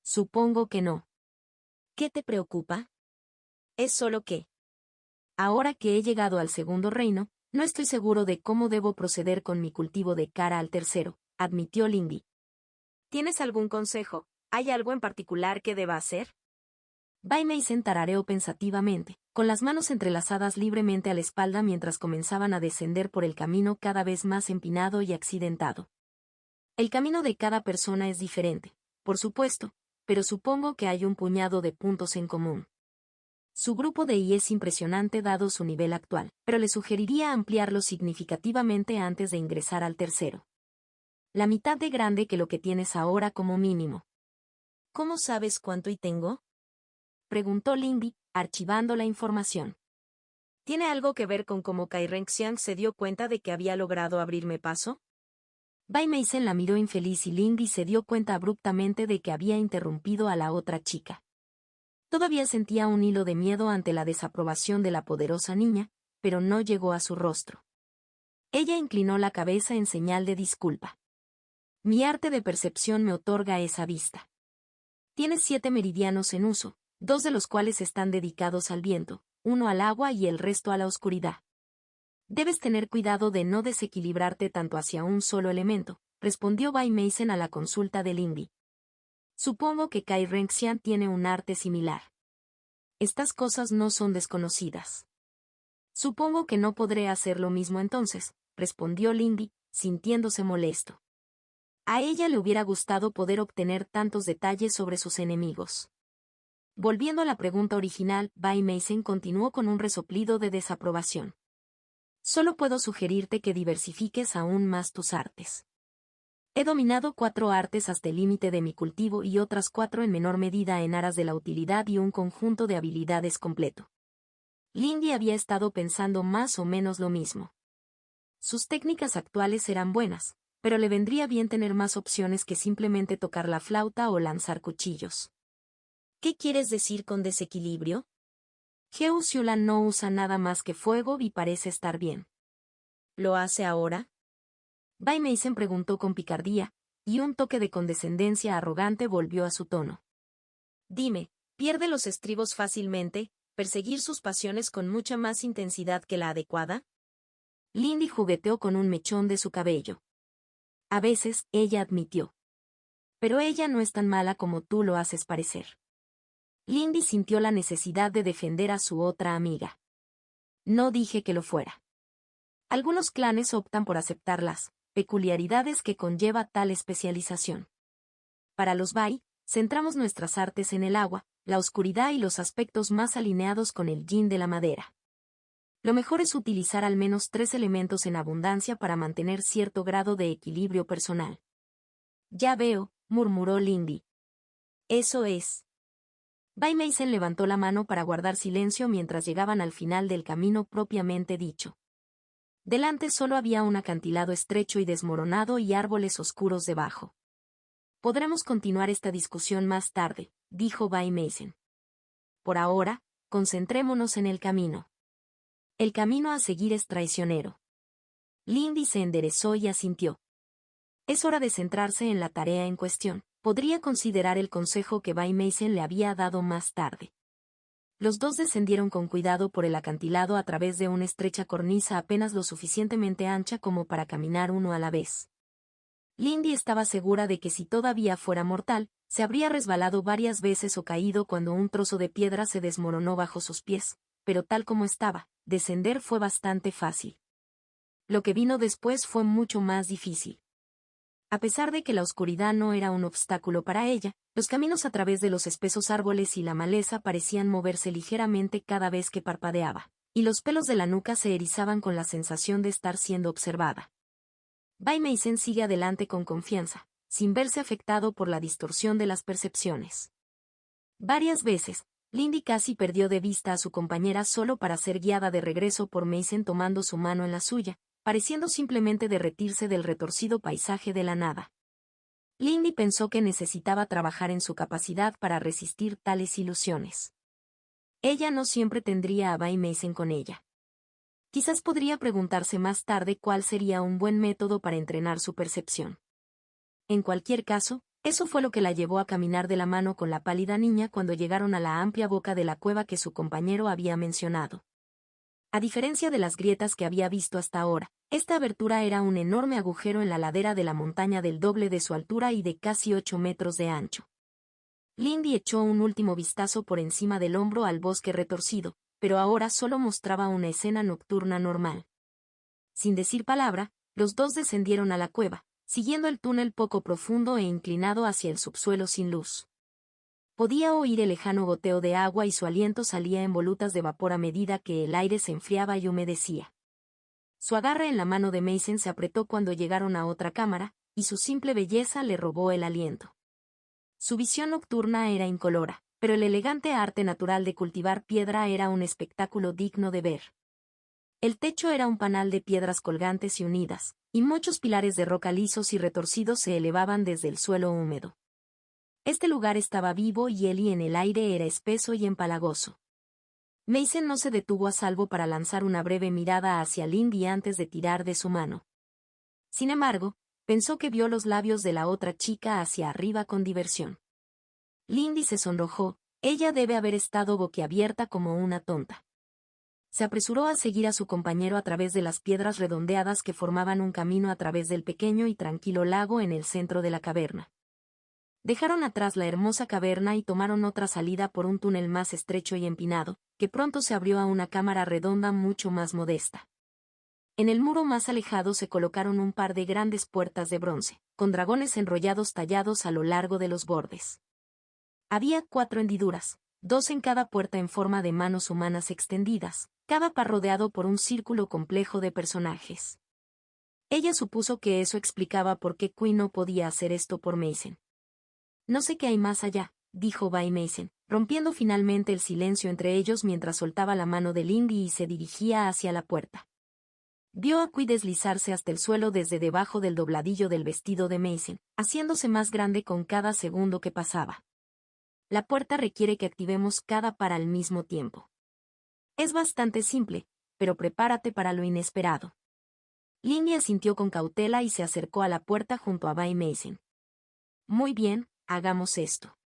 Supongo que no. ¿Qué te preocupa? Es solo que. Ahora que he llegado al segundo reino, no estoy seguro de cómo debo proceder con mi cultivo de cara al tercero, admitió Lindy. ¿Tienes algún consejo? ¿Hay algo en particular que deba hacer? By Mason tarareó pensativamente, con las manos entrelazadas libremente a la espalda mientras comenzaban a descender por el camino cada vez más empinado y accidentado. El camino de cada persona es diferente, por supuesto, pero supongo que hay un puñado de puntos en común. Su grupo de I es impresionante dado su nivel actual, pero le sugeriría ampliarlo significativamente antes de ingresar al tercero. La mitad de grande que lo que tienes ahora como mínimo. ¿Cómo sabes cuánto I tengo? Preguntó Lindy, archivando la información. ¿Tiene algo que ver con cómo Kai Renxiang se dio cuenta de que había logrado abrirme paso? By Mason la miró infeliz y Lindy se dio cuenta abruptamente de que había interrumpido a la otra chica. Todavía sentía un hilo de miedo ante la desaprobación de la poderosa niña, pero no llegó a su rostro. Ella inclinó la cabeza en señal de disculpa. Mi arte de percepción me otorga esa vista. Tienes 7 meridianos en uso, 2 de los cuales están dedicados al viento, 1 al agua y el resto a la oscuridad. Debes tener cuidado de no desequilibrarte tanto hacia un solo elemento, respondió By Mason a la consulta de Lindy. Supongo que Kai Renxiang tiene un arte similar. Estas cosas no son desconocidas. Supongo que no podré hacer lo mismo entonces, respondió Lindy, sintiéndose molesto. A ella le hubiera gustado poder obtener tantos detalles sobre sus enemigos. Volviendo a la pregunta original, By Mason continuó con un resoplido de desaprobación. Solo puedo sugerirte que diversifiques aún más tus artes. He dominado 4 artes hasta el límite de mi cultivo y otras 4 en menor medida en aras de la utilidad y un conjunto de habilidades completo. Lindy había estado pensando más o menos lo mismo. Sus técnicas actuales eran buenas, pero le vendría bien tener más opciones que simplemente tocar la flauta o lanzar cuchillos. ¿Qué quieres decir con desequilibrio? Heo Xiulan no usa nada más que fuego y parece estar bien. ¿Lo hace ahora? By Mason preguntó con picardía, y un toque de condescendencia arrogante volvió a su tono. Dime, ¿pierde los estribos fácilmente, perseguir sus pasiones con mucha más intensidad que la adecuada? Lindy jugueteó con un mechón de su cabello. A veces, ella admitió. Pero ella no es tan mala como tú lo haces parecer. Lindy sintió la necesidad de defender a su otra amiga. No dije que lo fuera. Algunos clanes optan por aceptar las peculiaridades que conlleva tal especialización. Para los Bai, centramos nuestras artes en el agua, la oscuridad y los aspectos más alineados con el yin de la madera. Lo mejor es utilizar al menos 3 elementos en abundancia para mantener cierto grado de equilibrio personal. Ya veo, murmuró Lindy. Eso es. By Mason levantó la mano para guardar silencio mientras llegaban al final del camino propiamente dicho. Delante solo había un acantilado estrecho y desmoronado y árboles oscuros debajo. Podremos continuar esta discusión más tarde, dijo By Mason. Por ahora, concentrémonos en el camino. El camino a seguir es traicionero. Lindy se enderezó y asintió. Es hora de centrarse en la tarea en cuestión. Podría considerar el consejo que By Mason le había dado más tarde. Los dos descendieron con cuidado por el acantilado a través de una estrecha cornisa apenas lo suficientemente ancha como para caminar uno a la vez. Lindy estaba segura de que si todavía fuera mortal, se habría resbalado varias veces o caído cuando un trozo de piedra se desmoronó bajo sus pies, pero tal como estaba, descender fue bastante fácil. Lo que vino después fue mucho más difícil. A pesar de que la oscuridad no era un obstáculo para ella, los caminos a través de los espesos árboles y la maleza parecían moverse ligeramente cada vez que parpadeaba, y los pelos de la nuca se erizaban con la sensación de estar siendo observada. Bai Meisen sigue adelante con confianza, sin verse afectado por la distorsión de las percepciones. Varias veces, Lindy casi perdió de vista a su compañera solo para ser guiada de regreso por Meisen tomando su mano en la suya, pareciendo simplemente derretirse del retorcido paisaje de la nada. Lindy pensó que necesitaba trabajar en su capacidad para resistir tales ilusiones. Ella no siempre tendría a Bai Meisen con ella. Quizás podría preguntarse más tarde cuál sería un buen método para entrenar su percepción. En cualquier caso, eso fue lo que la llevó a caminar de la mano con la pálida niña cuando llegaron a la amplia boca de la cueva que su compañero había mencionado. A diferencia de las grietas que había visto hasta ahora, esta abertura era un enorme agujero en la ladera de la montaña del doble de su altura y de casi 8 metros de ancho. Lindy echó un último vistazo por encima del hombro al bosque retorcido, pero ahora solo mostraba una escena nocturna normal. Sin decir palabra, los dos descendieron a la cueva, siguiendo el túnel poco profundo e inclinado hacia el subsuelo sin luz. Podía oír el lejano goteo de agua y su aliento salía en volutas de vapor a medida que el aire se enfriaba y humedecía. Su agarre en la mano de Meisen se apretó cuando llegaron a otra cámara, y su simple belleza le robó el aliento. Su visión nocturna era incolora, pero el elegante arte natural de cultivar piedra era un espectáculo digno de ver. El techo era un panal de piedras colgantes y unidas, y muchos pilares de roca lisos y retorcidos se elevaban desde el suelo húmedo. Este lugar estaba vivo y en el aire era espeso y empalagoso. Meisen no se detuvo a salvo para lanzar una breve mirada hacia Lindy antes de tirar de su mano. Sin embargo, pensó que vio los labios de la otra chica hacia arriba con diversión. Lindy se sonrojó, ella debe haber estado boquiabierta como una tonta. Se apresuró a seguir a su compañero a través de las piedras redondeadas que formaban un camino a través del pequeño y tranquilo lago en el centro de la caverna. Dejaron atrás la hermosa caverna y tomaron otra salida por un túnel más estrecho y empinado, que pronto se abrió a una cámara redonda mucho más modesta. En el muro más alejado se colocaron un par de grandes puertas de bronce, con dragones enrollados tallados a lo largo de los bordes. Había 4 hendiduras, 2 en cada puerta en forma de manos humanas extendidas, cada par rodeado por un círculo complejo de personajes. Ella supuso que eso explicaba por qué Quinn no podía hacer esto por Meisen. No sé qué hay más allá, dijo Bai Meisen, rompiendo finalmente el silencio entre ellos mientras soltaba la mano de Lindy y se dirigía hacia la puerta. Vio a Qui deslizarse hasta el suelo desde debajo del dobladillo del vestido de Meisen, haciéndose más grande con cada segundo que pasaba. La puerta requiere que activemos cada par al mismo tiempo. Es bastante simple, pero prepárate para lo inesperado. Lindy asintió con cautela y se acercó a la puerta junto a Bai Meisen. Muy bien, hagamos esto.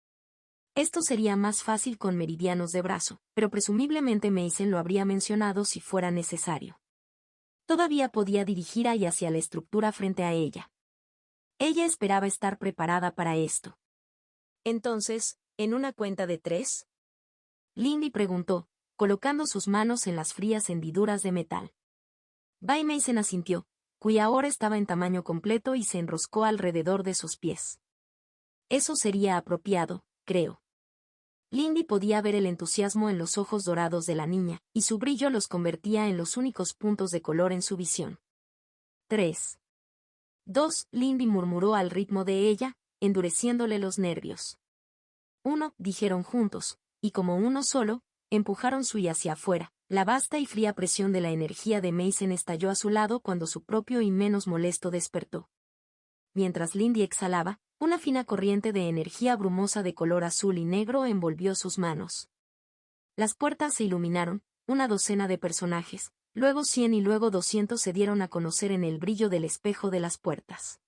Esto sería más fácil con meridianos de brazo, pero presumiblemente Meisen lo habría mencionado si fuera necesario. Todavía podía dirigir ahí hacia la estructura frente a ella. Ella esperaba estar preparada para esto. Entonces, ¿en una cuenta de 3? Lindy preguntó, colocando sus manos en las frías hendiduras de metal. Bai Meisen asintió, Qui ahora estaba en tamaño completo y se enroscó alrededor de sus pies. Eso sería apropiado, creo. Lindy podía ver el entusiasmo en los ojos dorados de la niña, y su brillo los convertía en los únicos puntos de color en su visión. 3. 2. Lindy murmuró al ritmo de ella, endureciéndole los nervios. 1. Dijeron juntos, y como uno solo, empujaron Sui hacia afuera. La vasta y fría presión de la energía de Meisen estalló a su lado cuando su propio y menos molesto despertó. Mientras Lindy exhalaba, una fina corriente de energía brumosa de color azul y negro envolvió sus manos. Las puertas se iluminaron, una docena de personajes, luego 100 y luego 200 se dieron a conocer en el brillo del espejo de las puertas.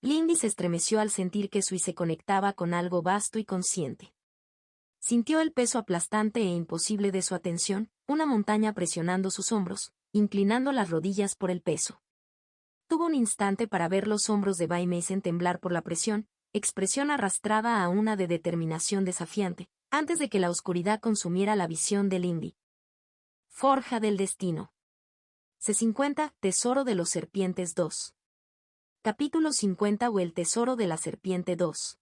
Lindy se estremeció al sentir que Sui se conectaba con algo vasto y consciente. Sintió el peso aplastante e imposible de su atención, una montaña presionando sus hombros, inclinando las rodillas por el peso. Tuvo un instante para ver los hombros de Bai Mason temblar por la presión, expresión arrastrada a una de determinación desafiante, antes de que la oscuridad consumiera la visión de Lindy. Forja del destino. C50, Tesoro de los Serpientes 2. Capítulo 50 o El Tesoro de la Serpiente 2.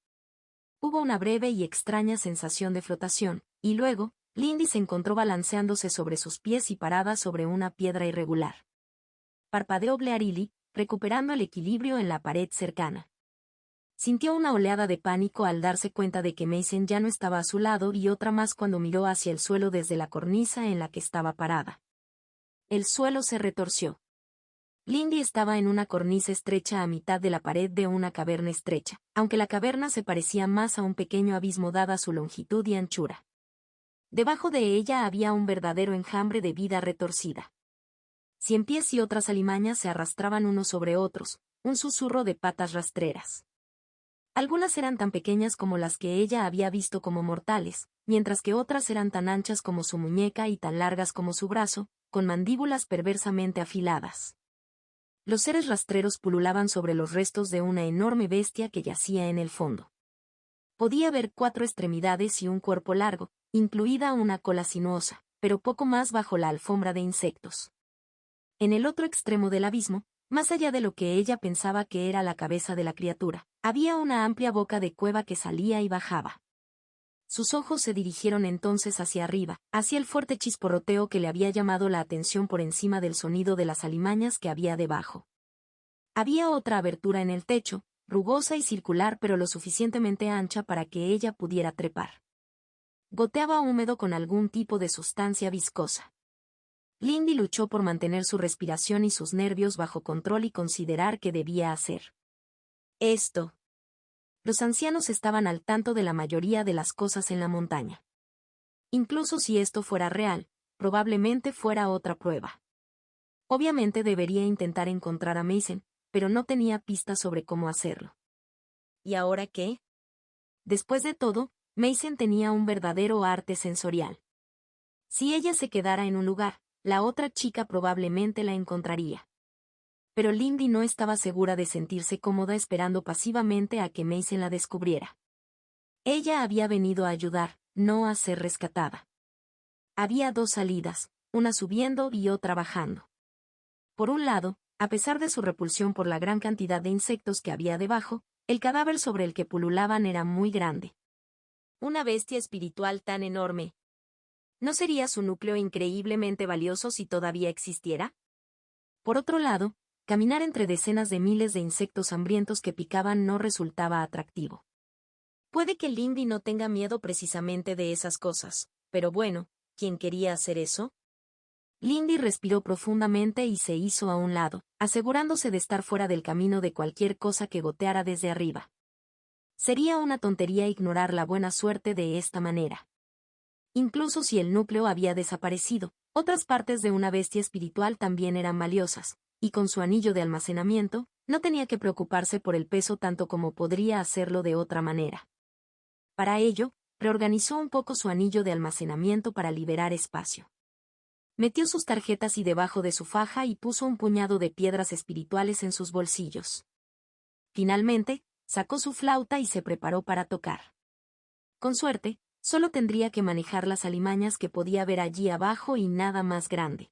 Hubo una breve y extraña sensación de flotación, y luego, Lindy se encontró balanceándose sobre sus pies y parada sobre una piedra irregular. Parpadeó Blearily, recuperando el equilibrio en la pared cercana. Sintió una oleada de pánico al darse cuenta de que Mason ya no estaba a su lado y otra más cuando miró hacia el suelo desde la cornisa en la que estaba parada. El suelo se retorció. Lindy estaba en una cornisa estrecha a mitad de la pared de una caverna estrecha, aunque la caverna se parecía más a un pequeño abismo dada su longitud y anchura. Debajo de ella había un verdadero enjambre de vida retorcida. Cien pies y otras alimañas se arrastraban unos sobre otros, un susurro de patas rastreras. Algunas eran tan pequeñas como las que ella había visto como mortales, mientras que otras eran tan anchas como su muñeca y tan largas como su brazo, con mandíbulas perversamente afiladas. Los seres rastreros pululaban sobre los restos de una enorme bestia que yacía en el fondo. Podía ver 4 extremidades y un cuerpo largo, incluida una cola sinuosa, pero poco más bajo la alfombra de insectos. En el otro extremo del abismo, más allá de lo que ella pensaba que era la cabeza de la criatura, había una amplia boca de cueva que salía y bajaba. Sus ojos se dirigieron entonces hacia arriba, hacia el fuerte chisporroteo que le había llamado la atención por encima del sonido de las alimañas que había debajo. Había otra abertura en el techo, rugosa y circular pero lo suficientemente ancha para que ella pudiera trepar. Goteaba húmedo con algún tipo de sustancia viscosa. Lindy luchó por mantener su respiración y sus nervios bajo control y considerar qué debía hacer. Esto. Los ancianos estaban al tanto de la mayoría de las cosas en la montaña. Incluso si esto fuera real, probablemente fuera otra prueba. Obviamente debería intentar encontrar a Mason, pero no tenía pistas sobre cómo hacerlo. ¿Y ahora qué? Después de todo, Mason tenía un verdadero arte sensorial. Si ella se quedara en un lugar, la otra chica probablemente la encontraría. Pero Lindy no estaba segura de sentirse cómoda esperando pasivamente a que Mason la descubriera. Ella había venido a ayudar, no a ser rescatada. Había 2 salidas, una subiendo y otra bajando. Por un lado, a pesar de su repulsión por la gran cantidad de insectos que había debajo, el cadáver sobre el que pululaban era muy grande. Una bestia espiritual tan enorme. ¿No sería su núcleo increíblemente valioso si todavía existiera? Por otro lado, caminar entre decenas de miles de insectos hambrientos que picaban no resultaba atractivo. Puede que Lindy no tenga miedo precisamente de esas cosas, pero bueno, ¿quién quería hacer eso? Lindy respiró profundamente y se hizo a un lado, asegurándose de estar fuera del camino de cualquier cosa que goteara desde arriba. Sería una tontería ignorar la buena suerte de esta manera. Incluso si el núcleo había desaparecido, otras partes de una bestia espiritual también eran valiosas, y con su anillo de almacenamiento, no tenía que preocuparse por el peso tanto como podría hacerlo de otra manera. Para ello, reorganizó un poco su anillo de almacenamiento para liberar espacio. Metió sus tarjetas y debajo de su faja y puso un puñado de piedras espirituales en sus bolsillos. Finalmente, sacó su flauta y se preparó para tocar. Con suerte, solo tendría que manejar las alimañas que podía ver allí abajo y nada más grande.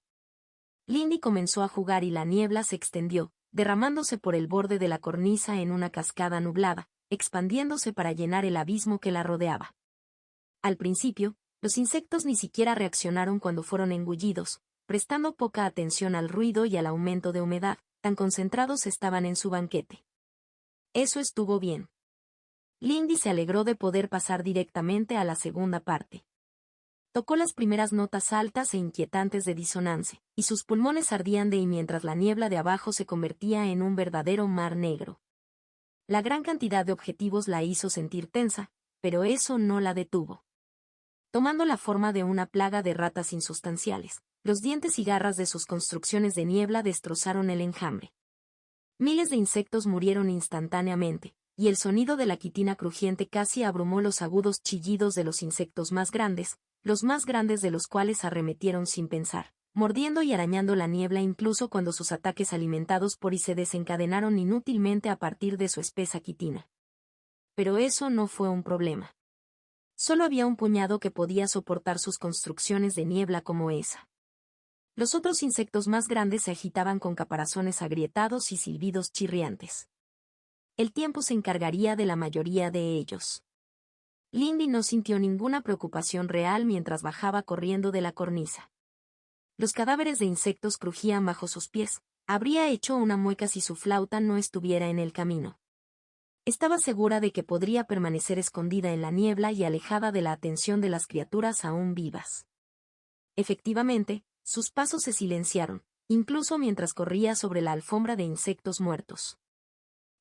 Lindy comenzó a jugar y la niebla se extendió, derramándose por el borde de la cornisa en una cascada nublada, expandiéndose para llenar el abismo que la rodeaba. Al principio, los insectos ni siquiera reaccionaron cuando fueron engullidos, prestando poca atención al ruido y al aumento de humedad, tan concentrados estaban en su banquete. Eso estuvo bien. Lindy se alegró de poder pasar directamente a la segunda parte. Tocó las primeras notas altas e inquietantes de disonancia, y sus pulmones ardían de y mientras la niebla de abajo se convertía en un verdadero mar negro. La gran cantidad de objetivos la hizo sentir tensa, pero eso no la detuvo. Tomando la forma de una plaga de ratas insustanciales, los dientes y garras de sus construcciones de niebla destrozaron el enjambre. Miles de insectos murieron instantáneamente, y el sonido de la quitina crujiente casi abrumó los agudos chillidos de los insectos más grandes, los más grandes de los cuales arremetieron sin pensar, mordiendo y arañando la niebla incluso cuando sus ataques alimentados por y se desencadenaron inútilmente a partir de su espesa quitina. Pero eso no fue un problema. Solo había un puñado que podía soportar sus construcciones de niebla como esa. Los otros insectos más grandes se agitaban con caparazones agrietados y silbidos chirriantes. El tiempo se encargaría de la mayoría de ellos. Lindy no sintió ninguna preocupación real mientras bajaba corriendo de la cornisa. Los cadáveres de insectos crujían bajo sus pies. Habría hecho una mueca si su flauta no estuviera en el camino. Estaba segura de que podría permanecer escondida en la niebla y alejada de la atención de las criaturas aún vivas. Efectivamente, sus pasos se silenciaron, incluso mientras corría sobre la alfombra de insectos muertos.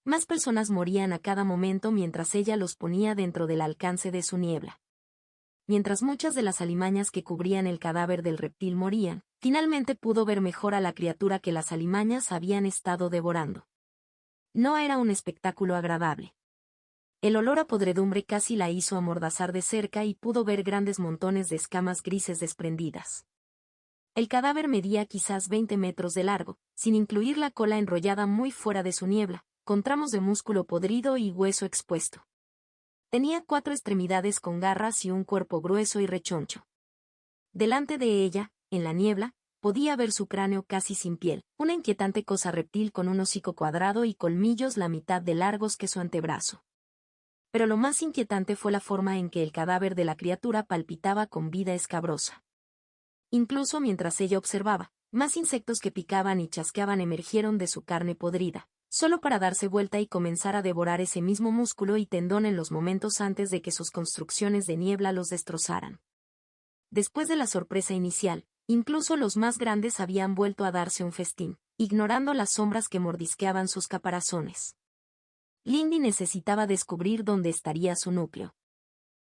Más personas morían a cada momento mientras ella los ponía dentro del alcance de su niebla. Mientras muchas de las alimañas que cubrían el cadáver del reptil morían, finalmente pudo ver mejor a la criatura que las alimañas habían estado devorando. No era un espectáculo agradable. El olor a podredumbre casi la hizo amordazar de cerca y pudo ver grandes montones de escamas grises desprendidas. El cadáver medía quizás 20 metros de largo, sin incluir la cola enrollada muy fuera de su niebla, con tramos de músculo podrido y hueso expuesto. Tenía 4 extremidades con garras y un cuerpo grueso y rechoncho. Delante de ella, en la niebla, podía ver su cráneo casi sin piel, una inquietante cosa reptil con un hocico cuadrado y colmillos la mitad de largos que su antebrazo. Pero lo más inquietante fue la forma en que el cadáver de la criatura palpitaba con vida escabrosa. Incluso mientras ella observaba, más insectos que picaban y chasqueaban emergieron de su carne podrida, solo para darse vuelta y comenzar a devorar ese mismo músculo y tendón en los momentos antes de que sus construcciones de niebla los destrozaran. Después de la sorpresa inicial, incluso los más grandes habían vuelto a darse un festín, ignorando las sombras que mordisqueaban sus caparazones. Lindy necesitaba descubrir dónde estaría su núcleo.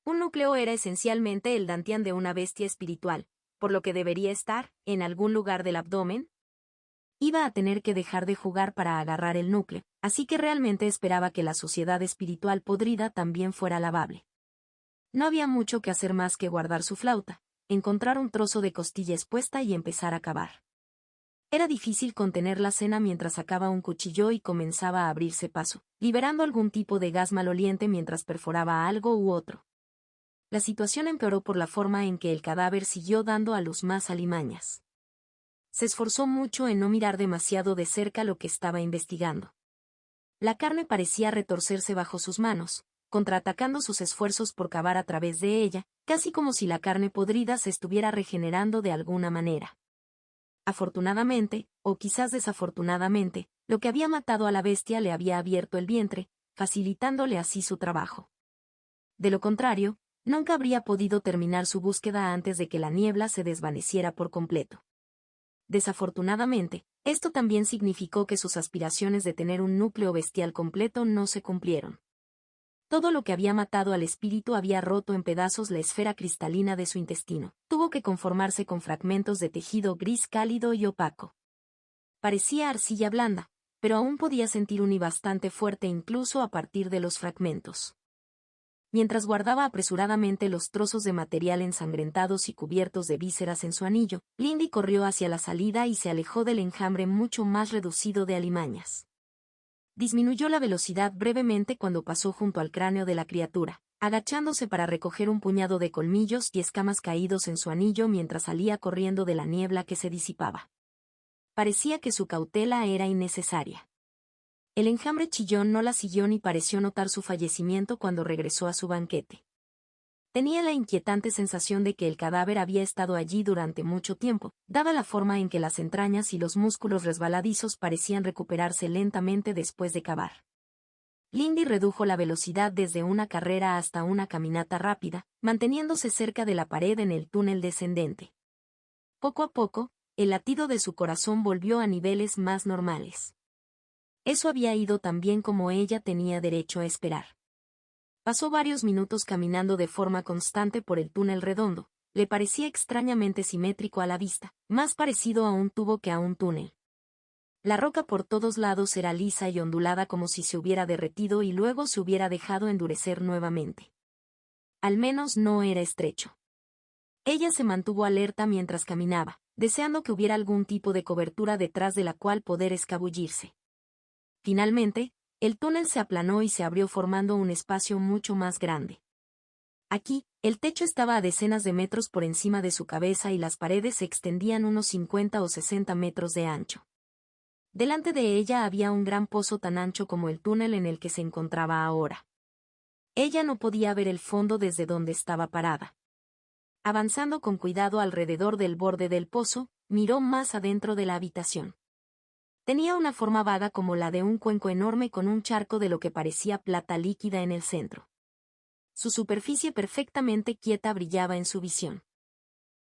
Un núcleo era esencialmente el dantián de una bestia espiritual, por lo que debería estar, en algún lugar del abdomen. Iba a tener que dejar de jugar para agarrar el núcleo, así que realmente esperaba que la sociedad espiritual podrida también fuera lavable. No había mucho que hacer más que guardar su flauta, encontrar un trozo de costilla expuesta y empezar a cavar. Era difícil contener la cena mientras sacaba un cuchillo y comenzaba a abrirse paso, liberando algún tipo de gas maloliente mientras perforaba algo u otro. La situación empeoró por la forma en que el cadáver siguió dando a luz más alimañas. Se esforzó mucho en no mirar demasiado de cerca lo que estaba investigando. La carne parecía retorcerse bajo sus manos, contraatacando sus esfuerzos por cavar a través de ella, casi como si la carne podrida se estuviera regenerando de alguna manera. Afortunadamente, o quizás desafortunadamente, lo que había matado a la bestia le había abierto el vientre, facilitándole así su trabajo. De lo contrario, nunca habría podido terminar su búsqueda antes de que la niebla se desvaneciera por completo. Desafortunadamente, esto también significó que sus aspiraciones de tener un núcleo bestial completo no se cumplieron. Todo lo que había matado al espíritu había roto en pedazos la esfera cristalina de su intestino. Tuvo que conformarse con fragmentos de tejido gris cálido y opaco. Parecía arcilla blanda, pero aún podía sentir un y bastante fuerte incluso a partir de los fragmentos. Mientras guardaba apresuradamente los trozos de material ensangrentados y cubiertos de vísceras en su anillo, Lindy corrió hacia la salida y se alejó del enjambre mucho más reducido de alimañas. Disminuyó la velocidad brevemente cuando pasó junto al cráneo de la criatura, agachándose para recoger un puñado de colmillos y escamas caídos en su anillo mientras salía corriendo de la niebla que se disipaba. Parecía que su cautela era innecesaria. El enjambre chillón no la siguió ni pareció notar su fallecimiento cuando regresó a su banquete. Tenía la inquietante sensación de que el cadáver había estado allí durante mucho tiempo, dada la forma en que las entrañas y los músculos resbaladizos parecían recuperarse lentamente después de cavar. Lindy redujo la velocidad desde una carrera hasta una caminata rápida, manteniéndose cerca de la pared en el túnel descendente. Poco a poco, el latido de su corazón volvió a niveles más normales. Eso había ido tan bien como ella tenía derecho a esperar. Pasó varios minutos caminando de forma constante por el túnel redondo. Le parecía extrañamente simétrico a la vista, más parecido a un tubo que a un túnel. La roca por todos lados era lisa y ondulada como si se hubiera derretido y luego se hubiera dejado endurecer nuevamente. Al menos no era estrecho. Ella se mantuvo alerta mientras caminaba, deseando que hubiera algún tipo de cobertura detrás de la cual poder escabullirse. Finalmente, el túnel se aplanó y se abrió formando un espacio mucho más grande. Aquí, el techo estaba a decenas de metros por encima de su cabeza y las paredes se extendían unos 50 o 60 metros de ancho. Delante de ella había un gran pozo tan ancho como el túnel en el que se encontraba ahora. Ella no podía ver el fondo desde donde estaba parada. Avanzando con cuidado alrededor del borde del pozo, miró más adentro de la habitación. Tenía una forma vaga como la de un cuenco enorme con un charco de lo que parecía plata líquida en el centro. Su superficie perfectamente quieta brillaba en su visión.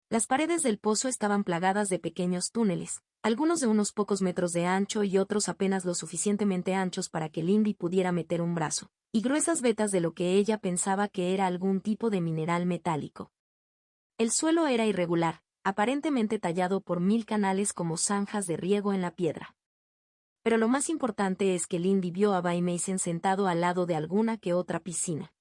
Las paredes del pozo estaban plagadas de pequeños túneles, algunos de unos pocos metros de ancho y otros apenas lo suficientemente anchos para que Lindy pudiera meter un brazo, y gruesas vetas de lo que ella pensaba que era algún tipo de mineral metálico. El suelo era irregular, aparentemente tallado por 1000 canales como zanjas de riego en la piedra. Pero lo más importante es que Lindy vio a Bay Mason sentado al lado de alguna que otra piscina.